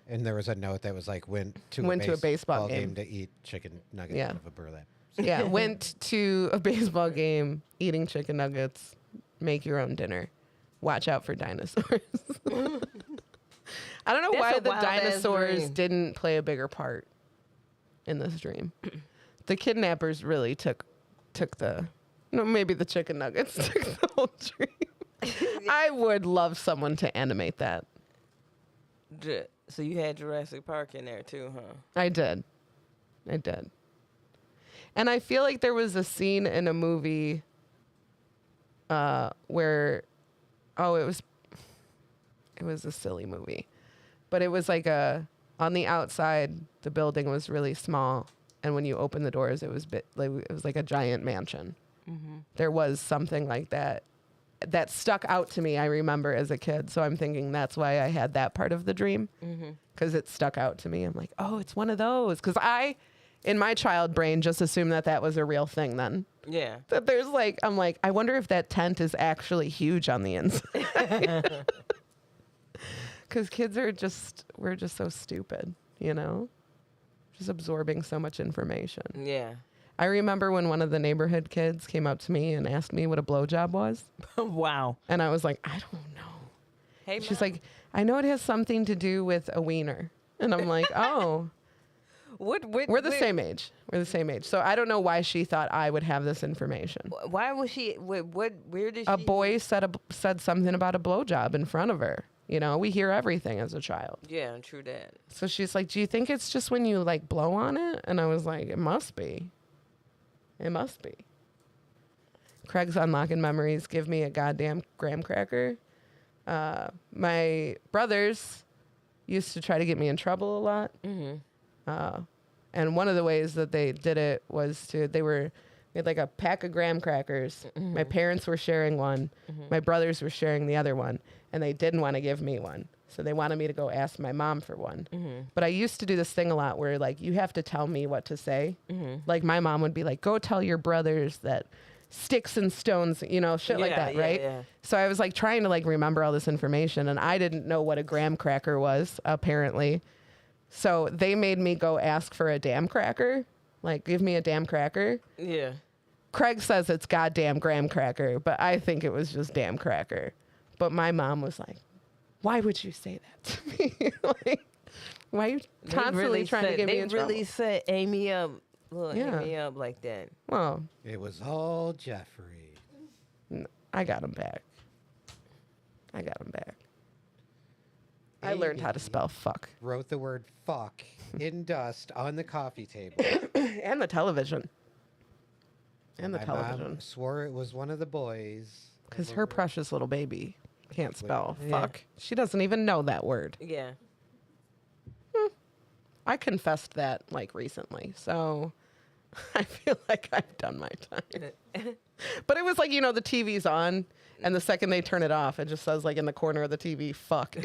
And there was a note that was like, went to a baseball game to eat chicken nuggets Yeah. out of a burlap. Yeah, went to a baseball game, eating chicken nuggets, make your own dinner. Watch out for dinosaurs. I don't know That's why a the wild-ass dinosaurs dream. didn't play a bigger part in this dream. The kidnappers really took the, no, maybe the chicken nuggets took the whole dream. I would love someone to animate that. So you had Jurassic Park in there too, huh? I did. And I feel like there was a scene in a movie where, it was a silly movie, but it was like on the outside, the building was really small. And when you open the doors, it was like a giant mansion. Mm-hmm. There was something like that stuck out to me, I remember as a kid. So I'm thinking that's why I had that part of the dream, because it stuck out to me. I'm like, oh, it's one of those. Because I, in my child brain, just assumed that was a real thing then. Yeah. That there's I'm like, I wonder if that tent is actually huge on the inside. Because kids we're just so stupid, you know? Just absorbing so much information. Yeah. I remember when one of the neighborhood kids came up to me and asked me what a blowjob was. Wow. And I was like, I don't know. Hey, She's Mom. like, I know it has something to do with a wiener. And I'm like, oh. We're the same age. So I don't know why she thought I would have this information. Why was she? Where did A she? boy said something about a blowjob in front of her. You know, we hear everything as a child. Yeah, true that. So she's like, do you think it's just when you blow on it? And I was like, it must be. It must be. Craig's unlocking memories. Give me a goddamn graham cracker. My brothers used to try to get me in trouble a lot. Mm-hmm. And one of the ways that they did it was they were We had like a pack of graham crackers. My parents were sharing one. My brothers were sharing the other one. And they didn't want to give me one. So they wanted me to go ask my mom for one. But I used to do this thing a lot where like you have to tell me what to say. Like my mom would be like, go tell your brothers that sticks and stones, you know, shit like that, right? Yeah. So I was like trying to like remember all this information and I didn't know what a graham cracker was, apparently. So they made me go ask for a damn cracker. Like, give me a damn cracker. Yeah. Craig says it's goddamn graham cracker, but I think it was just damn cracker. But my mom was like, why would you say that to me? Like, why are you constantly trying to get me in trouble? They really set Aimee up, Aimee up like that. Well, It was all Jeffrey. I got him back. I learned how to spell fuck. Wrote the word fuck in dust on the coffee table. And the television. And the My television. mom swore it was one of the boys. Because her precious little baby can't spell Yeah. fuck. She doesn't even know that word. Yeah. I confessed that like recently. So I feel like I've done my time. But it was like, you know, the TV's on and the second they turn it off, it just says like in the corner of the TV, fuck.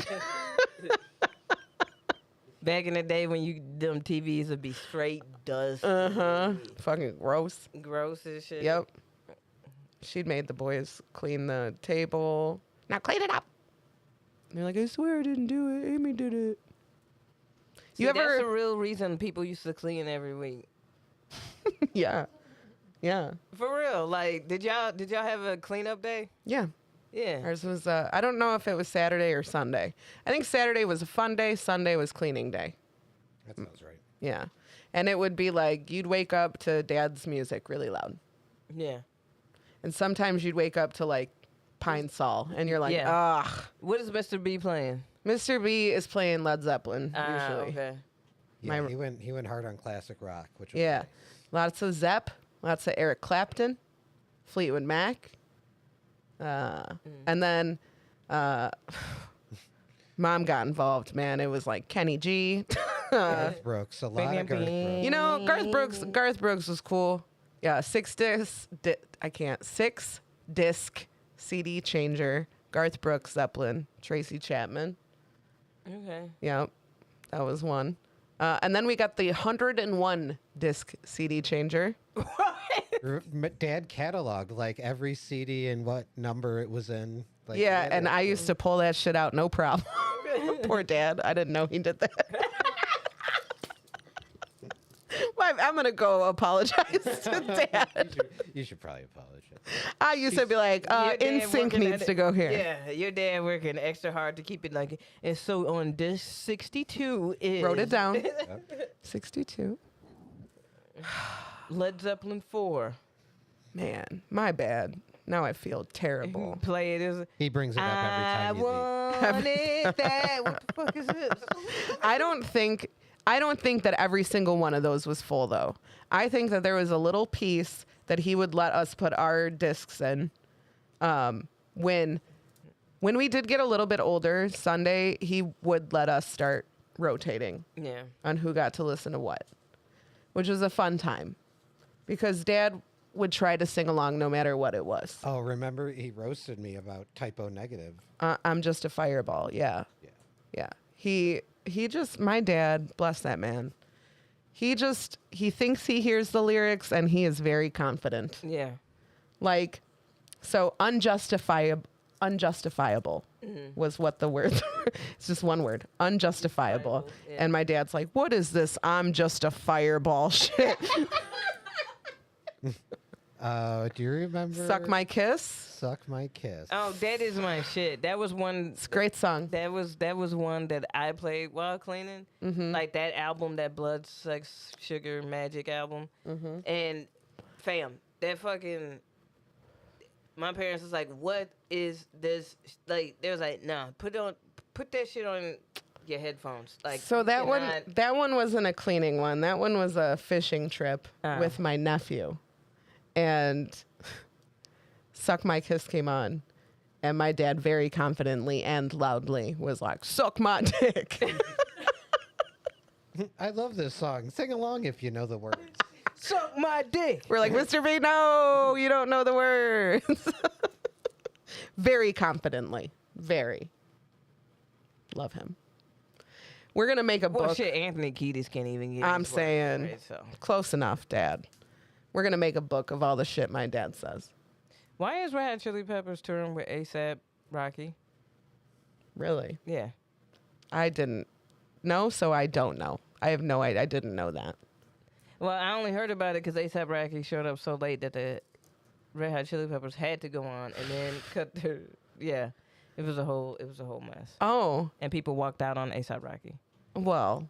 Back in the day when them TVs would be straight dust. Fucking gross. Gross as shit. Yep. She'd made the boys clean the table. Now clean it up. And they're like, I swear I didn't do it. Aimee did it. See, that's the real reason people used to clean every week. Yeah. Yeah. For real. Like, did y'all have a cleanup day? Yeah. Yeah. Ours was, I don't know if it was Saturday or Sunday. I think Saturday was a fun day. Sunday was cleaning day. That sounds right. Yeah. And it would be like, you'd wake up to dad's music really loud. Yeah. And sometimes you'd wake up to like Pine Sol. And you're like, Yeah. ugh. What is Mr. B playing? Mr. B is playing Led Zeppelin, usually. Okay. Yeah, My- he went hard on classic rock, which was Yeah. nice. Lots of Zepp. Lots of Eric Clapton. Fleetwood Mac. And then Mom got involved, man. It was like Kenny G. Garth Brooks, a lot of Garth Brooks. You know, Garth Brooks was cool. Yeah, six disc CD changer. Garth Brooks, Zeppelin, Tracy Chapman. Okay. Yep, that was one. And then we got the 101 disc CD changer. Dad cataloged like every CD and what number it was in. Like, Yeah, and I used to pull that shit out, no problem. Poor Dad. I didn't know he did that. I'm going to go apologize to Dad. you should probably apologize. I used to be like, Your dad NSYNC working needs at to it. go here. Yeah, your dad working extra hard to keep it like. And so on disc 62 is. Wrote it down. 62. Led Zeppelin 4. Man, my bad. Now I feel terrible. Play it as. He brings it up every time you leave. wanted that. What the fuck is this? I don't think that every single one of those was full though. I think that there was a little piece that he would let us put our discs in. When we did get a little bit older, Sunday he would let us start rotating Yeah. on who got to listen to what, which was a fun time because Dad would try to sing along no matter what it was. Oh, remember he roasted me about typo negative. I'm just a fireball. Yeah. Yeah. He just, my dad, bless that man. He thinks he hears the lyrics and he is very confident. Yeah. Like, so unjustifiable was what the word, it's just one word, unjustifiable. Yeah. And my dad's like, what is this? I'm just a fireball shit. Do you remember? Suck My Kiss. Suck My Kiss. Oh, that is my shit. That was one. It's a great song. That was one that I played while cleaning. Like that album, that Blood, Sex, Sugar, Magic album. And fam, that fucking. My parents was like, "What is this?" Like, they was like, "Nah, put that shit on your headphones." Like, So that you one, cannot- that one wasn't a cleaning one. That one was a fishing trip with my nephew, and "Suck My Kiss" came on, and my dad very confidently and loudly was like, "Suck my dick." I love this song. Sing along if you know the words. Suck my dick. We're like, Mr. B, no, you don't know the words. Very confidently. Very. Love him. We're going to make a Well, book. shit, Anthony Kiedis can't even get I'm his words saying right, so. close enough, Dad. We're going to make a book of all the shit my dad says. Why is Red Hot Chili Peppers touring with ASAP Rocky? Really? Yeah. I didn't know, so I don't know. I have no idea. I didn't know that. Well, I only heard about it because ASAP Rocky showed up so late that the Red Hot Chili Peppers had to go on and then cut their. Yeah. It was a whole mess. Oh, And people walked out on ASAP Rocky. well,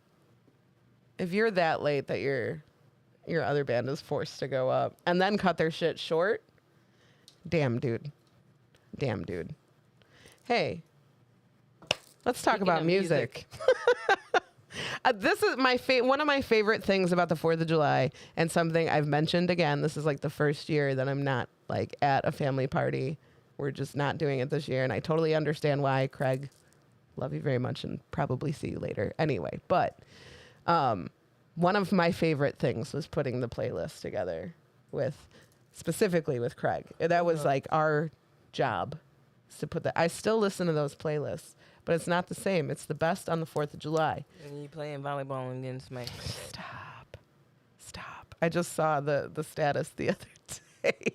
if you're that late that your other band is forced to go up and then cut their shit short, damn, dude. Damn, dude. Hey, let's talk Speaking about of music. This is one of my favorite things about the 4th of July, and something I've mentioned again. This is like the first year that I'm not like at a family party. We're just not doing it this year, and I totally understand why. Craig, love you very much, and probably see you later. Anyway, but one of my favorite things was putting the playlist together specifically with Craig. That was like our job, is to put that. I still listen to those playlists, but it's not the same. It's the best on the 4th of July. And you playing volleyball and getting smacked. Stop. I just saw the status the other day.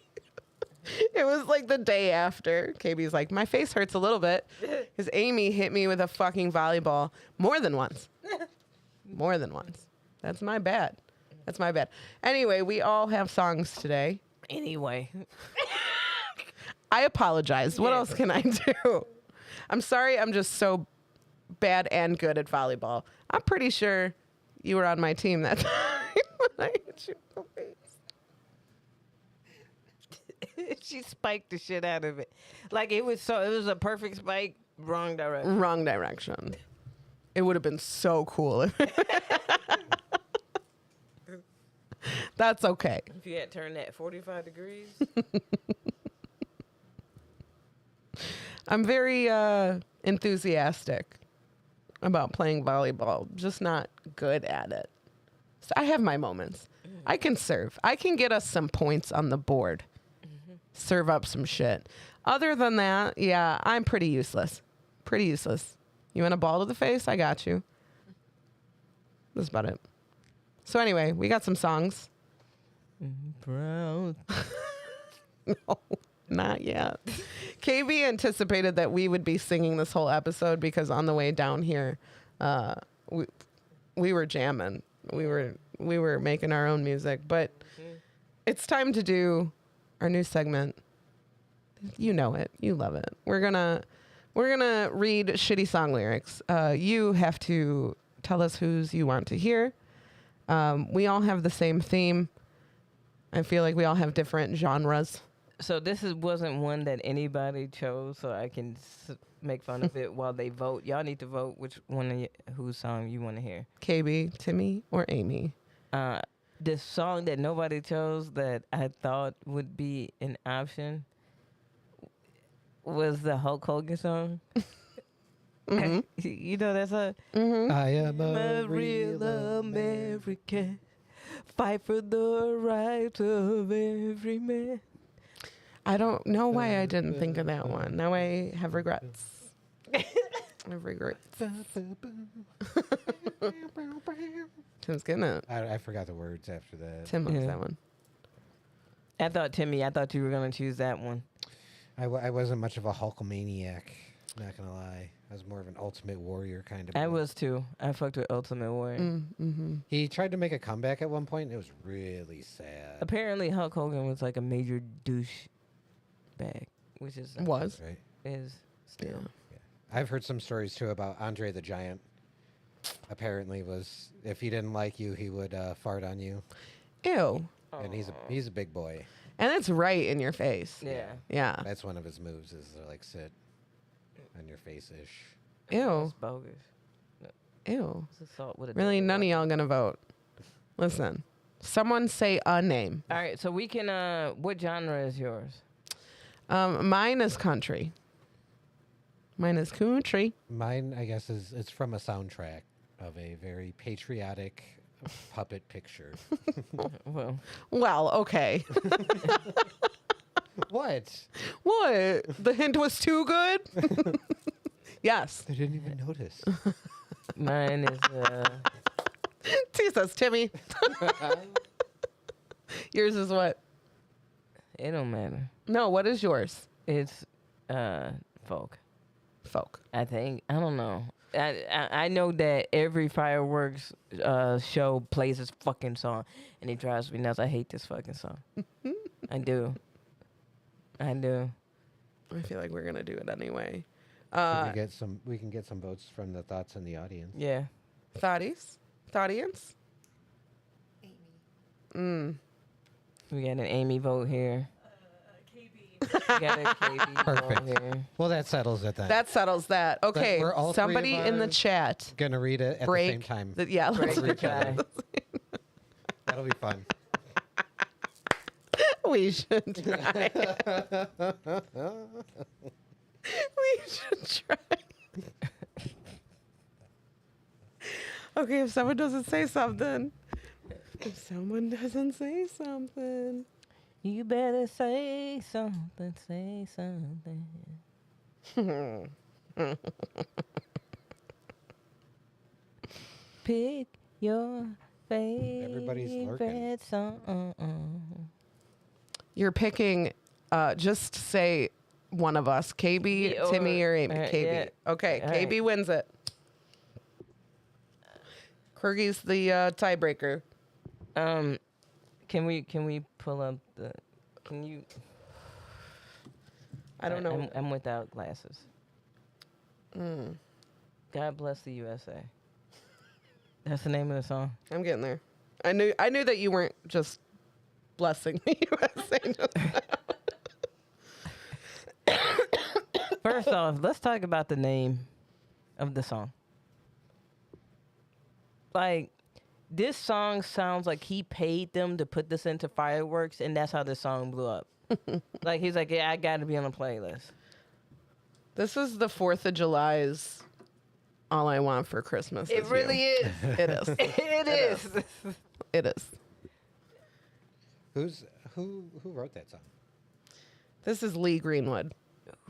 It was like the day after. KB's like, my face hurts a little bit because Aimee hit me with a fucking volleyball more than once. More than once. That's my bad. That's my bad. Anyway, we all have songs today. Anyway. I apologize. What Yeah. else can I do? I'm sorry I'm just so bad and good at volleyball. I'm pretty sure you were on my team that time when I hit you in the face. She spiked the shit out of it. Like it was a perfect spike, wrong direction. Wrong direction. It would have been so cool. That's okay. If you had turned that 45 degrees. I'm very enthusiastic about playing volleyball, just not good at it. So I have my moments. I can serve. I can get us some points on the board. Serve up some shit. Other than that, yeah, I'm pretty useless. Pretty useless. You want a ball to the face? I got you. That's about it. So anyway, we got some songs. Proud. No, not yet. KB anticipated that we would be singing this whole episode because on the way down here, we were jamming. We were making our own music, but it's time to do our new segment. You know it. You love it. We're gonna read shitty song lyrics. You have to tell us whose you want to hear. We all have the same theme. I feel like we all have different genres. So this wasn't one that anybody chose, so I can make fun of it while they vote. Y'all need to vote which one of whose song you want to hear. KB, Timmy, or Aimee? The song that nobody chose that I thought would be an option was the Hulk Hogan song. Mm-hmm. You know that song? Mm-hmm. I am a real American. Fight for the rights of every man. I don't know why I didn't think of that one. Now I have regrets. I have regrets. Tim's getting it. I forgot the words after that. Tim loves Yeah. that one. I thought you were going to choose that one. I wasn't much of a Hulkamaniac, not gonna lie. I was more of an Ultimate Warrior kind of. I boy. was too. I fucked with Ultimate Warrior. Mm-hmm. He tried to make a comeback at one point. And it was really sad. Apparently, Hulk Hogan was like a major douche bag, which is Was. Right. is still. Yeah. I've heard some stories too about Andre the Giant. Apparently, was if he didn't like you, he would fart on you, Ew. and he's a big boy. And it's right in your face. Yeah. Yeah. That's one of his moves is to like sit on your face ish. Ew. It's bogus. Ew. It's assault with a Really, deadly none of weapon. y'all gonna vote. Listen. Someone say a name. All right, so we can. What genre is yours? Mine is country. Mine is country. Mine, I guess, is it's from a soundtrack of a very patriotic puppet picture. Well, Well, okay. What? What? The hint was too good? Yes. I didn't even notice. mine is Jesus, Timmy. Yours is what? it don't matter. No, what is yours? It's folk. Folk. I think I don't know. I know that every fireworks show plays this fucking song, and it drives me nuts. I hate this fucking song. I do. I feel like we're gonna do it anyway. We can get some votes from the thoughts in the audience. Yeah. Thoughties? Thoughtians? We got an Aimee vote here. We got a KB Perfect. vote here. Well, that settles it then. That settles that. Okay. we're all three Somebody of in the us chat. Gonna read it at Break. the same time. Yeah. Break Let's, the tie. That'll be fun. we should try. We should try. Okay, if someone doesn't say something. You better say something. Say something. Pick your Everybody's lurking. favorite song. You're picking, just say one of us, KB, Yeah, Timmy, or Aimee. yeah. KB. Okay, All KB right. wins it. Kirgy's the tiebreaker. Can we pull up the? Can you? I don't know. I'm without glasses. God bless the USA. That's the name of the song. I'm getting there. I knew that you weren't just blessing the USA. First off, let's talk about the name of the song. Like, this song sounds like he paid them to put this into fireworks, and that's how this song blew up. Like, he's like, yeah, I got to be on the playlist. This is the 4th of July's All I Want for Christmas. It Is really You. is. It is. It is. It is. Who wrote that song? This is Lee Greenwood.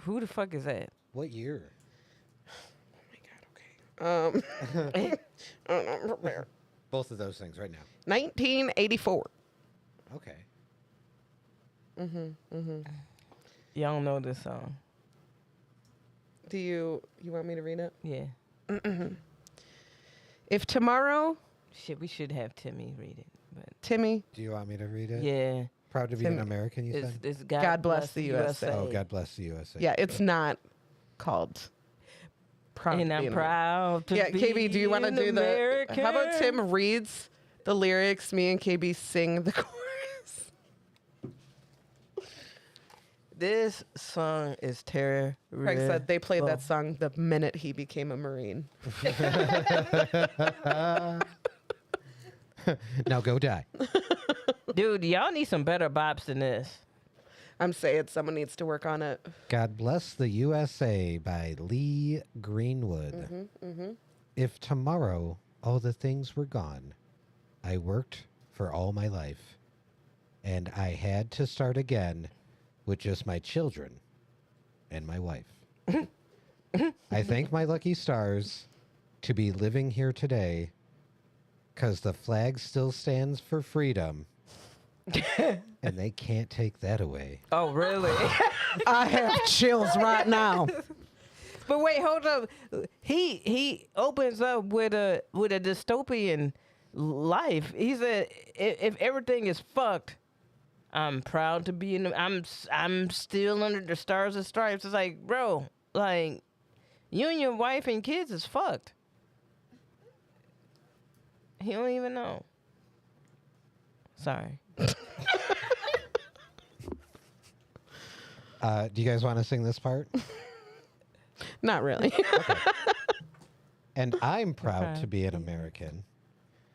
Who the fuck is that? What year? Oh my God. Okay. I'm prepared. Both of those things right now. 1984. Okay. Y'all don't know this song. Do you want me to read it? Yeah. If tomorrow, Shit, we should have Timmy read it. But Timmy, Do you want me to read it? yeah. Proud to be Tim- an American, you said? It's God bless the USA. Oh, God bless the USA. yeah, it's not called Proud And to be I'm an proud to Yeah, be KB, do you want to an do the? American. How about Tim reads the lyrics? Me and KB sing the chorus. This song is terrible. Craig said they played that song the minute he became a Marine. Now go die. Dude, y'all need some better bops than this. I'm saying someone needs to work on it. God Bless the USA by Lee Greenwood. If tomorrow all the things were gone, I worked for all my life, and I had to start again with just my children and my wife. I thank my lucky stars to be living here today, 'cause the flag still stands for freedom, and they can't take that away. Oh, really? I have chills right now. But wait, hold up. He opens up with a dystopian life. He said, if everything is fucked, I'm proud to be in. I'm still under the stars and stripes. It's like, bro, like you and your wife and kids is fucked. He don't even know. Sorry. Do you guys want to sing this part? Not really. And I'm proud to be an American,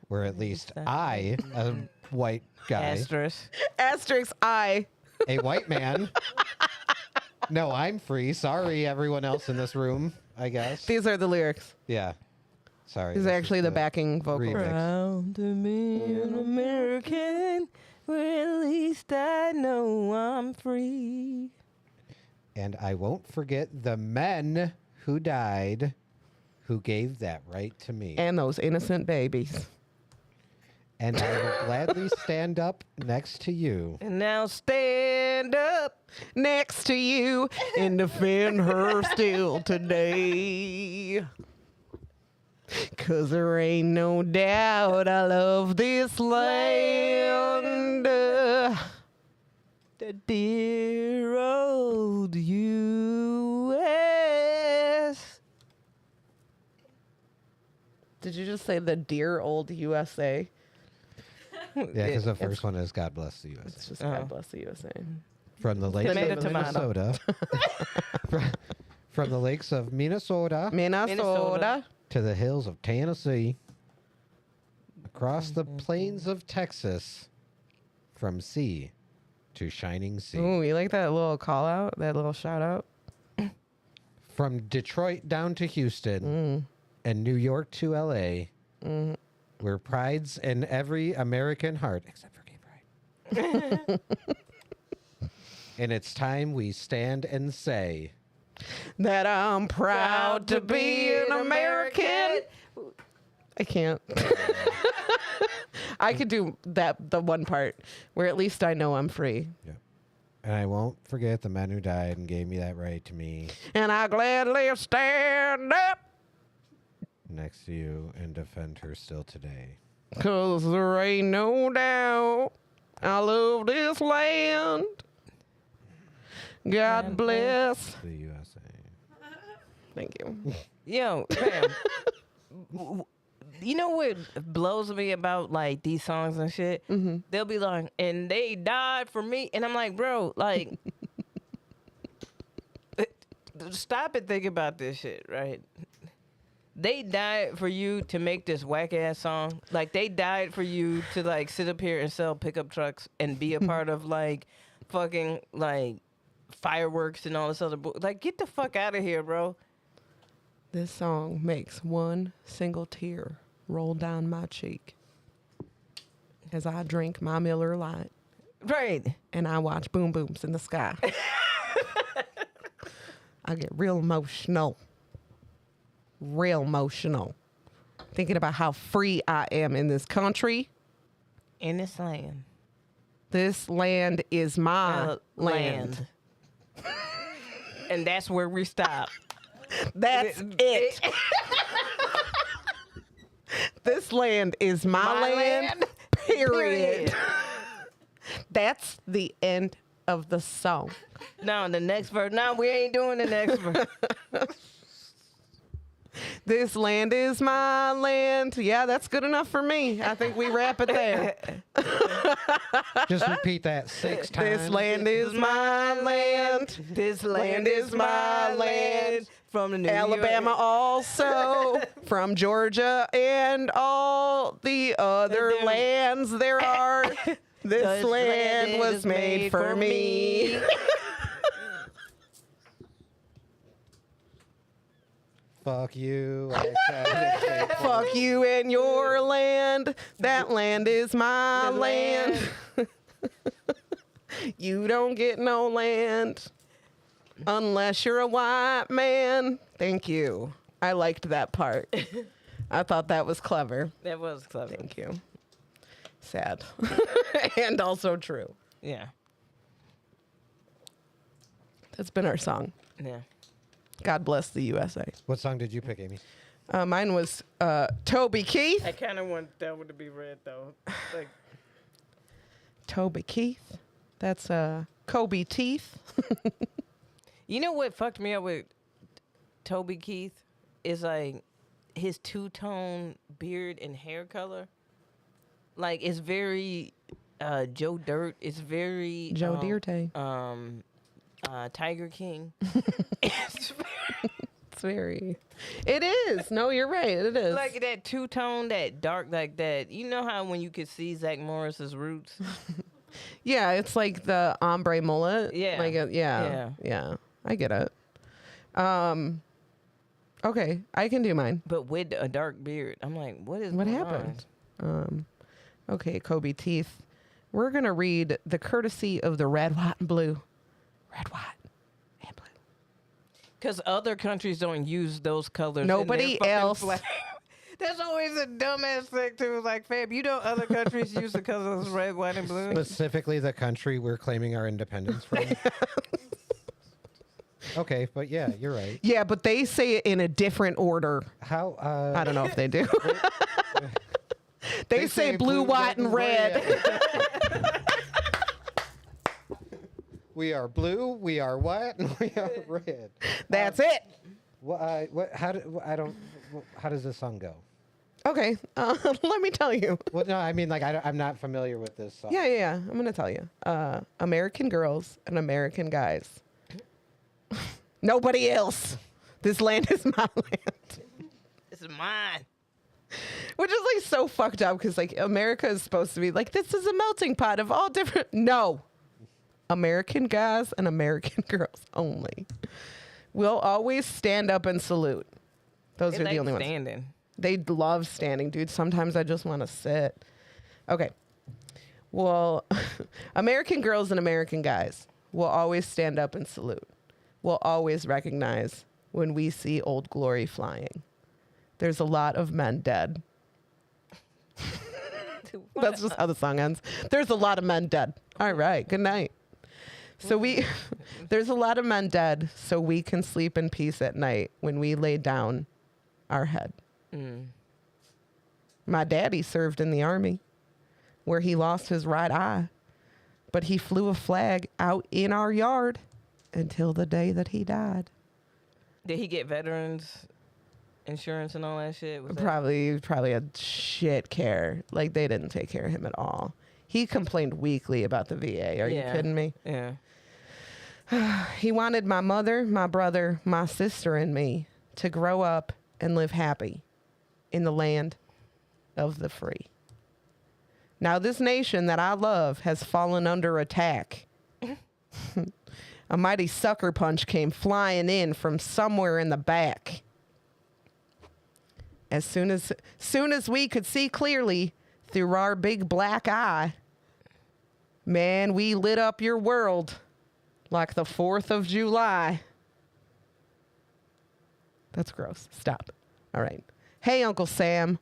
where at least I, a white guy, Asterisk. Asterisk I. a white man. No, I'm free. Sorry, everyone else in this room, I guess. These are the lyrics. Yeah. Sorry. He's this actually is the backing vocal. remix. Proud to be an American, where at least I know I'm free. And I won't forget the men who died who gave that right to me. And those innocent babies. And I will gladly stand up next to you. And now stand up. Next to you and defend her still today. 'Cause there ain't no doubt I love this land. The dear old U.S. Did you just say the dear old USA? Yeah, because the first one is God Bless the It's USA. just God bless the USA. From the lakes Tomato, of tomato. Minnesota. From the lakes of Minnesota Minnesota. to the hills of Tennessee. Across the plains of Texas. From sea to shining sea. Ooh, you like that little call out? That little shout out? From Detroit down to Houston and New York to LA, where pride's in every American heart, except for gay pride. And it's time we stand and say, That I'm proud to be an American. I can't. I could do that, the one part where at least I know I'm free. yeah. And I won't forget the men who died and gave me that right to me And I gladly stand up. next to you and defend her still today. 'Cause there ain't no doubt I love this land. God bless. The USA. Thank you. Yo, fam. You know what blows me about like these songs and shit? They'll be like, and they died for me. And I'm like, bro, like, stop and think about this shit, right? They died for you to make this whack ass song. Like, they died for you to like sit up here and sell pickup trucks and be a part of like fucking like fireworks and all this other like, get the fuck out of here, bro. This song makes one single tear roll down my cheek as I drink my Miller Lite Right. and I watch boom booms in the sky. I get real emotional. Real emotional. Thinking about how free I am in this country. In this land. This land is my land. And that's where we stop. That's it. This land is my land. Period. That's the end of the song. No, the next verse. No, we ain't doing the next verse. This land is my land. Yeah, that's good enough for me. I think we wrap it there. Just repeat that 6 times. This land is my land. This land is my land. From the New Alabama York. also. From Georgia and all the other lands there are. This land was made for me. Fuck you. I said it. Fuck you and your land. That land is my The land. You don't get no land unless you're a white man. Thank you. I liked that part. I thought that was clever. That was clever. Thank you. Sad. And also true. Yeah. That's been our song. Yeah. God bless the USA. What song did you pick, Amy? Mine was Toby Keith. I kind of want that one to be read though. Like, Toby Keith. That's Kobe Teeth. you know what fucked me up with Toby Keith is like his two-tone beard and hair color. Like, it's very Joe Dirt. It's very Joe Dirte. Tiger King. It's very. It is. No, you're right. It is. Like that two-tone, that dark, like that. You know how when you could see Zach Morris's roots? Yeah, it's like the ombre mullet. Yeah. Like yeah. I get it. Okay, I can do mine. but with a dark beard. I'm like, what is What going happened? Okay, Kobe Teeth. We're going to read the courtesy of the red, white, and blue. Red, white, and blue. Because other countries don't use those colors. in Nobody their fucking else. flag. That's always a dumbass thing too. Like, fam, you know other countries use the colors red, white, and blue. Specifically, the country we're claiming our independence from. Okay, but yeah, you're right. Yeah, but they say it in a different order. How? I don't know if they do. They say blue, white, and red. We are blue, we are white, and we are red. That's it. How does this song go? Okay, let me tell you. Well, no, I mean, like, I'm not familiar with this song. Yeah. I'm going to tell you. American girls and American guys. Nobody else. This land is my land. This is mine. Which is like so fucked up because like America is supposed to be like, this is a melting pot of all different. No. American guys and American girls only. We'll always stand up and salute. Those They are like the only ones. standing. They love standing, dude. Sometimes I just want to sit. Okay. Well, American girls and American guys will always stand up and salute. We'll always recognize when we see Old Glory flying. There's a lot of men dead. That's just how the song ends. There's a lot of men dead. All right. Good night. So there's a lot of men dead so we can sleep in peace at night when we lay down our head. My daddy served in the army where he lost his right eye, but he flew a flag out in our yard until the day that he died. Did he get veterans insurance and all that shit? Was that- Probably a shit care. Like they didn't take care of him at all. He complained weekly about the VA. Are you kidding me? Yeah. He wanted my mother, my brother, my sister, and me to grow up and live happy in the land of the free. Now, this nation that I love has fallen under attack. A mighty sucker punch came flying in from somewhere in the back. As soon as we could see clearly through our big black eye, man, we lit up your world like the 4th of July. That's gross. Stop. All right. Hey, Uncle Sam,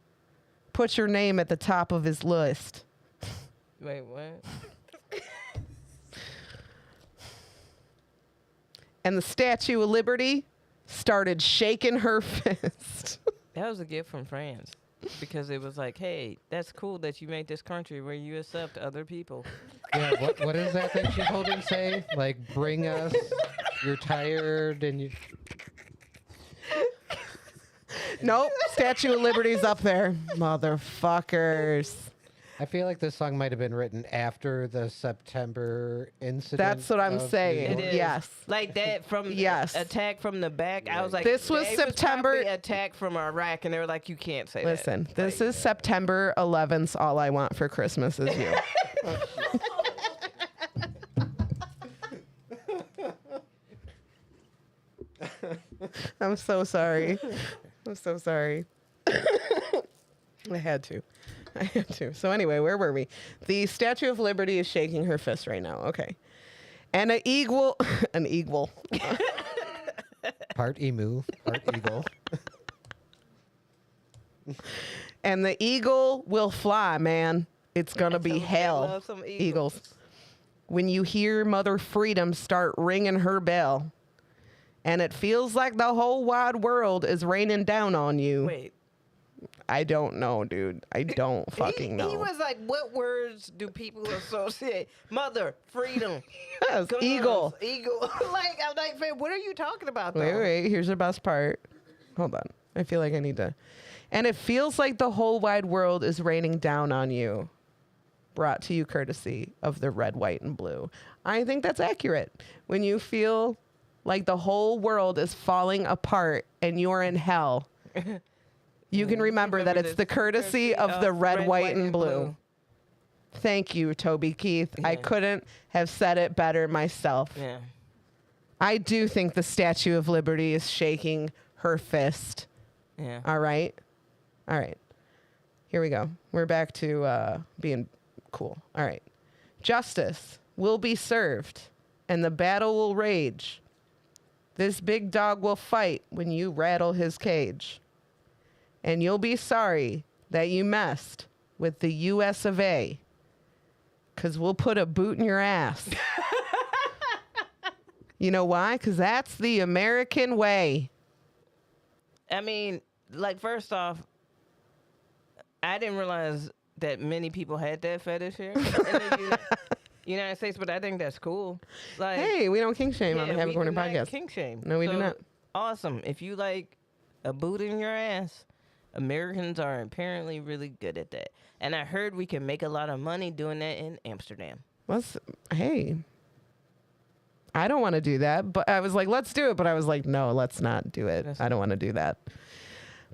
put your name at the top of his list. Wait, what? And the Statue of Liberty started shaking her fist. That was a gift from France because it was like, hey, that's cool that you made this country where you accept other people. Yeah, what is that thing she's holding say? Like, bring us, you're tired, and you... Nope, Statue of Liberty's up there. Motherfuckers. I feel like this song might have been written after the September incident. That's what I'm of New saying. York. It is. Yes. Like that from Yes. attack from the back. I was like, This was they September- probably attack from Iraq, and they were like, you can't say Listen, that. this is September 11th. All I want for Christmas is you. I'm so sorry. I'm so sorry. I had to. So anyway, where were we? The Statue of Liberty is shaking her fist right now. Okay. And an eagle. Part emu, part eagle. And the eagle will fly, man. It's going to be I hell. love some Eagles. When you hear Mother Freedom start ringing her bell, and it feels like the whole wide world is raining down on you. Wait. I don't know, dude. I don't fucking know. He was like, what words do people associate? Mother, freedom, Yes, guns, eagle. Eagle. Like, I'm like, man, what are you talking about, though? Wait. Here's the best part. Hold on. I feel like I need to. And it feels like the whole wide world is raining down on you. Brought to you courtesy of the red, white, and blue. I think that's accurate. When you feel like the whole world is falling apart and you're in hell, you can remember that it's the courtesy of the red, white, and blue. Thank you, Toby Keith. I Yeah. couldn't have said it better myself. Yeah. I do think the Statue of Liberty is shaking her fist. Yeah. All right. All right. Here we go. We're back to being cool. All right. Justice will be served and the battle will rage. This big dog will fight when you rattle his cage. And you'll be sorry that you messed with the US of A. 'Cause we'll put a boot in your ass. You know why? 'Cause that's the American way. I mean, like, first off, I didn't realize that many people had that fetish here in the United States, but I think that's cool. Like, Hey, we don't kink shame on the Have a we Corner do not podcast. kink shame. No, we do not. Awesome. If you like a boot in your ass, Americans are apparently really good at that. And I heard we can make a lot of money doing that in Amsterdam. Hey, I don't want to do that, but I was like, let's do it. But I was like, no, let's not do it. I don't want to do that.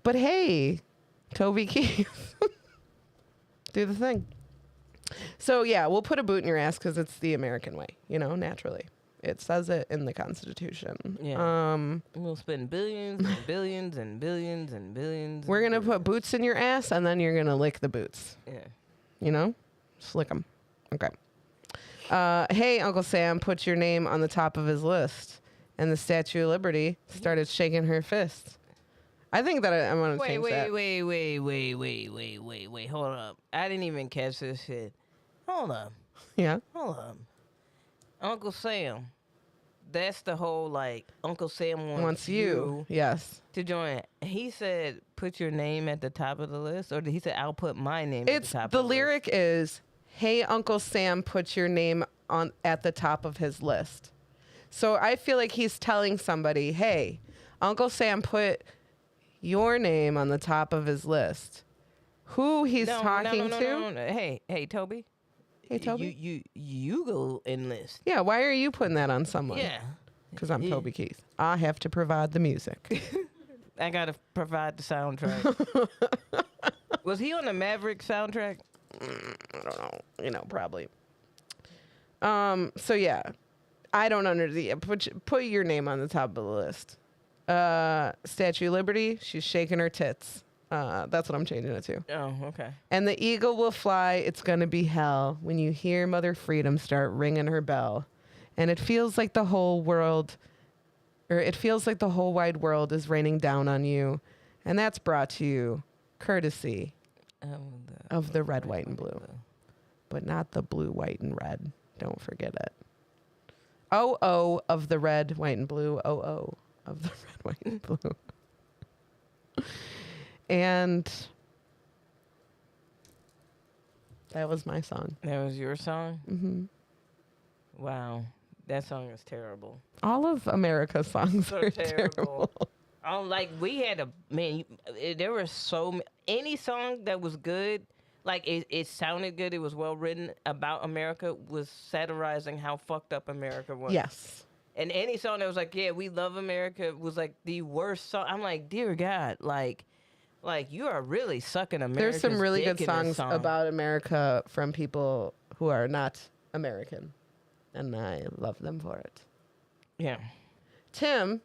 But hey, Toby Keith, do the thing. So yeah, we'll put a boot in your ass because it's the American way, naturally. It says it in the Constitution. Yeah. We'll spend billions and billions and billions and billions. We're going to put boots in your ass and then you're going to lick the boots. Yeah. Slick them. Okay. Hey, Uncle Sam put your name on the top of his list. And the Statue of Liberty started shaking her fist. I think that I'm going to change that. Wait. Hold up. I didn't even catch this shit. Hold up. Yeah. Hold up. Uncle Sam. That's the whole, like, Uncle Sam wants you Yes. to join. He said, put your name at the top of the list? Or did he say, I'll put my name at the top of the list? The lyric is, hey, Uncle Sam put your name at the top of his list. So I feel like he's telling somebody, hey, Uncle Sam put your name on the top of his list. Who he's talking to? No. Hey, Toby. Hey, Toby. You go enlist. Yeah, why are you putting that on someone? Yeah. Because I'm Toby Keith. I have to provide the music. I got to provide the soundtrack. Was he on the Maverick soundtrack? I don't know. Probably. So yeah, I don't understand. Put your name on the top of the list. Statue of Liberty, she's shaking her tits. That's what I'm changing it to. Oh, okay. And the eagle will fly. It's gonna be hell when you hear Mother Freedom start ringing her bell, and it feels like the whole wide world is raining down on you, and that's brought to you courtesy of the red, white, and blue, but not the blue, white, and red. Don't forget it. Oh, of the red, white, and blue. Oh, of the red, white, and blue. And that was my song. That was your song? Mm-hmm. Wow. That song is terrible. All of America's songs So are terrible. terrible. Like, we had there were any song that was good, like, it sounded good, it was well written about America, was satirizing how fucked up America was. Yes. And any song that was like, yeah, we love America, was like the worst song. I'm like, dear God, like you are really sucking America's There's some really dick good in this songs song. about America from people who are not American. And I love them for it. Yeah. Tim,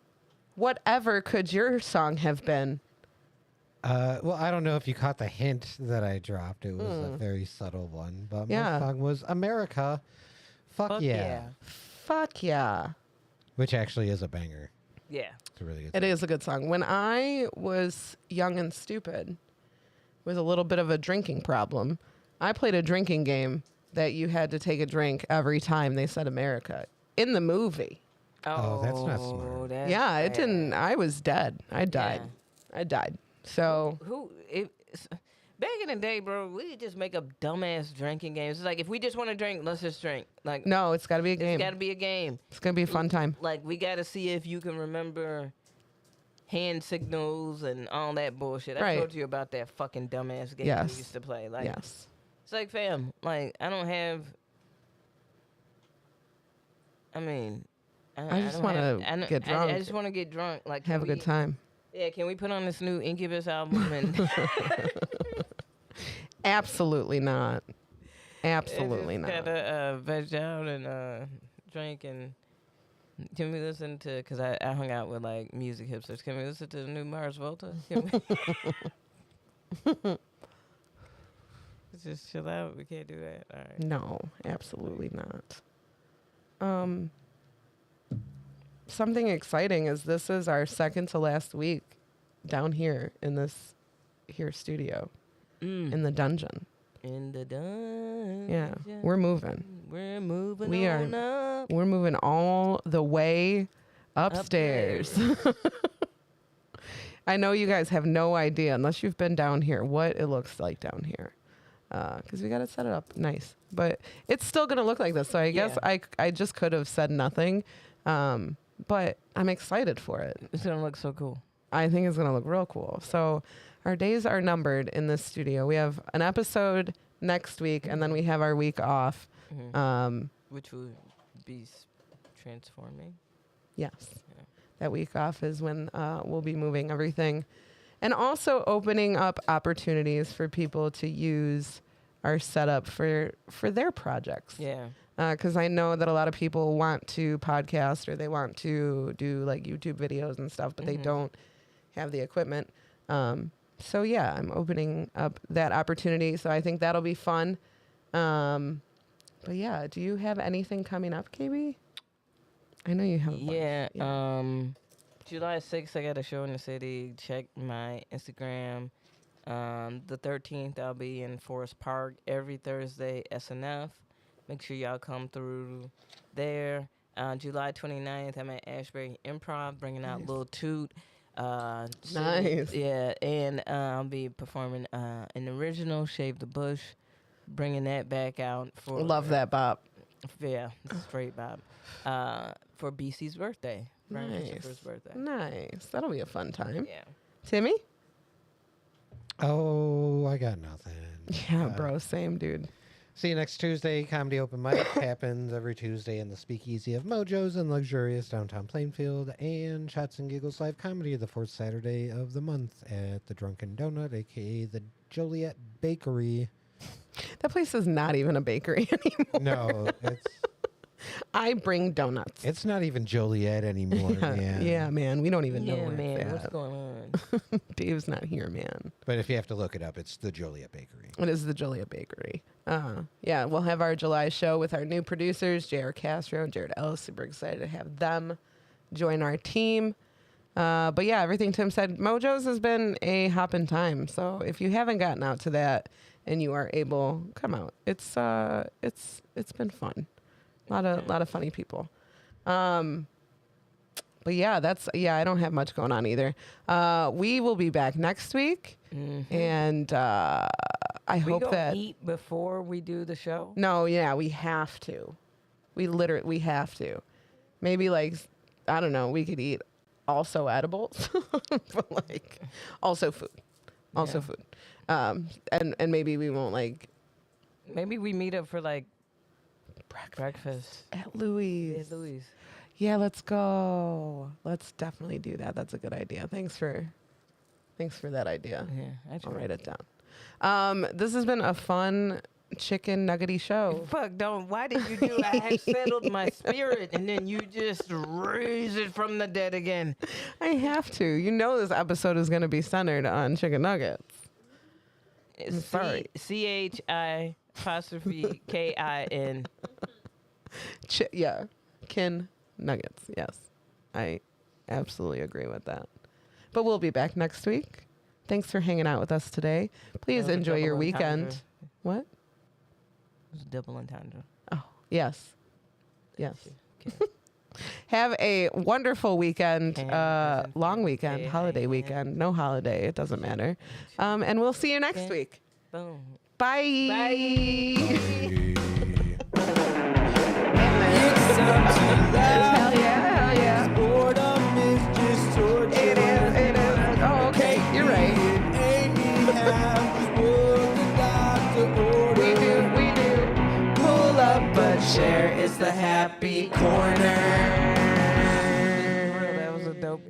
whatever could your song have been? Well, I don't know if you caught the hint that I dropped. It was a very subtle one. But my song was America. Fuck yeah. Fuck yeah. Which actually is a banger. Yeah. It's a really good It song. is a good song. When I was young and stupid with a little bit of a drinking problem, I played a drinking game that you had to take a drink every time they said America in the movie. Oh, that's not smart. That's Yeah, it bad. didn't. I was dead. I died. Yeah. I died. So Back in the day, bro, we could just make up dumbass drinking games. It's like, if we just want to drink, let's just drink. Like, no, it's got to be a game. it's got to be a game. It's gonna be a fun time. Like, we got to see if you can remember hand signals and all that bullshit. I Right. told you about that fucking dumbass game Yes. we used to play. Like, Yes. it's like, fam, like, I don't have. I mean, I just don't wanna have- I don't- get I drunk. just want to get drunk. Like, can Have a good we- time. Yeah, can we put on this new Incubus album and Absolutely not. Absolutely not. Gotta veg out and drink and Can we listen to? Because I hung out with like music hipsters. Can we listen to the new Mars Volta? Can we? Just chill out. We can't do that. All right. No, absolutely not. Something exciting is this is our second to last week down here in this here studio in the dungeon. In the dungeon. Yeah, we're moving. We're moving We are- on up. We're moving all the way upstairs. I know you guys have no idea unless you've been down here what it looks like down here. Because we got to set it up nice. But it's still going to look like this. So I guess I just could have said nothing. But I'm excited for it. It's going to look so cool. I think it's going to look real cool. So our days are numbered in this studio. We have an episode next week, and then we have our week off. Which will be transforming. Yes. Yeah. That week off is when we'll be moving everything. And also opening up opportunities for people to use our setup for their projects. Yeah. Because I know that a lot of people want to podcast or they want to do like YouTube videos and stuff, but they don't have the equipment. So yeah, I'm opening up that opportunity. So I think that'll be fun. But yeah, do you have anything coming up, KB? I know you have a bunch. Yeah. July 6th, I got a show in the city. Check my Instagram. The 13th, I'll be in Forest Park every Thursday, SNF. Make sure y'all come through there. July 29th, I'm at Ashbury Improv, bringing out Lil Toot. Nice. Yeah, and I'll be performing an original, Shave the Bush, bringing that back out for... Love that, Bob. Yeah, straight Bob. For BC's birthday. Brian Christopher's birthday. Nice. That'll be a fun time. Yeah. Timmy? Oh, I got nothing. Yeah, bro. Same, dude. See you next Tuesday. Comedy Open Mic happens every Tuesday in the Speakeasy of Mojo's in luxurious downtown Plainfield. And Shots and Giggles Live Comedy the fourth Saturday of the month at the Drunken Donut, a.k.a. the Joliet Bakery. That place is not even a bakery anymore. No, I bring donuts. it's not even Joliet anymore, man. Yeah, man. We don't even know Yeah, where man. it's What's at. going on? Dave's not here, man. But if you have to look it up, it's the Joliet Bakery. It is the Joliet Bakery. Yeah, we'll have our July show with our new producers, J.R. Castro and Jared Ellis. Super excited to have them join our team. But yeah, everything Tim said, Mojo's has been a hopping time. So if you haven't gotten out to that and you are able, come out. It's been fun. A lot of funny people. But yeah, I don't have much going on either. We will be back next week, and I hope that eat before we do the show. No, yeah, we have to. We have to. Maybe like I don't know. We could eat also edibles, but like also food, food. And maybe we won't like. Maybe we meet up for like breakfast at Louis. Yeah, Louis. Yeah, let's go. Let's definitely do that. That's a good idea. Thanks for that idea. Yeah, I'll write it down. This has been a fun chicken nuggety show. Fuck, don't. Why did you do? I had settled my spirit, and then you just raise it from the dead again. I have to. You know, this episode is going to be centered on chicken nuggets. I'm sorry. CHI apostrophe KIN. Yeah, kin nuggets. Yes, I absolutely agree with that. But we'll be back next week. Thanks for hanging out with us today. Please enjoy your weekend. What? It was double entendre. Oh, yes. Yes. Have a wonderful weekend, long weekend, holiday weekend, no holiday, it doesn't matter. And we'll see you next week. Boom. Bye. Hell yeah. Boredom is just torture. It is. Oh, okay, you're right. We do. Pull up, but share is the happy corner. That was a dope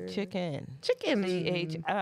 chicken. Chicken. CHI.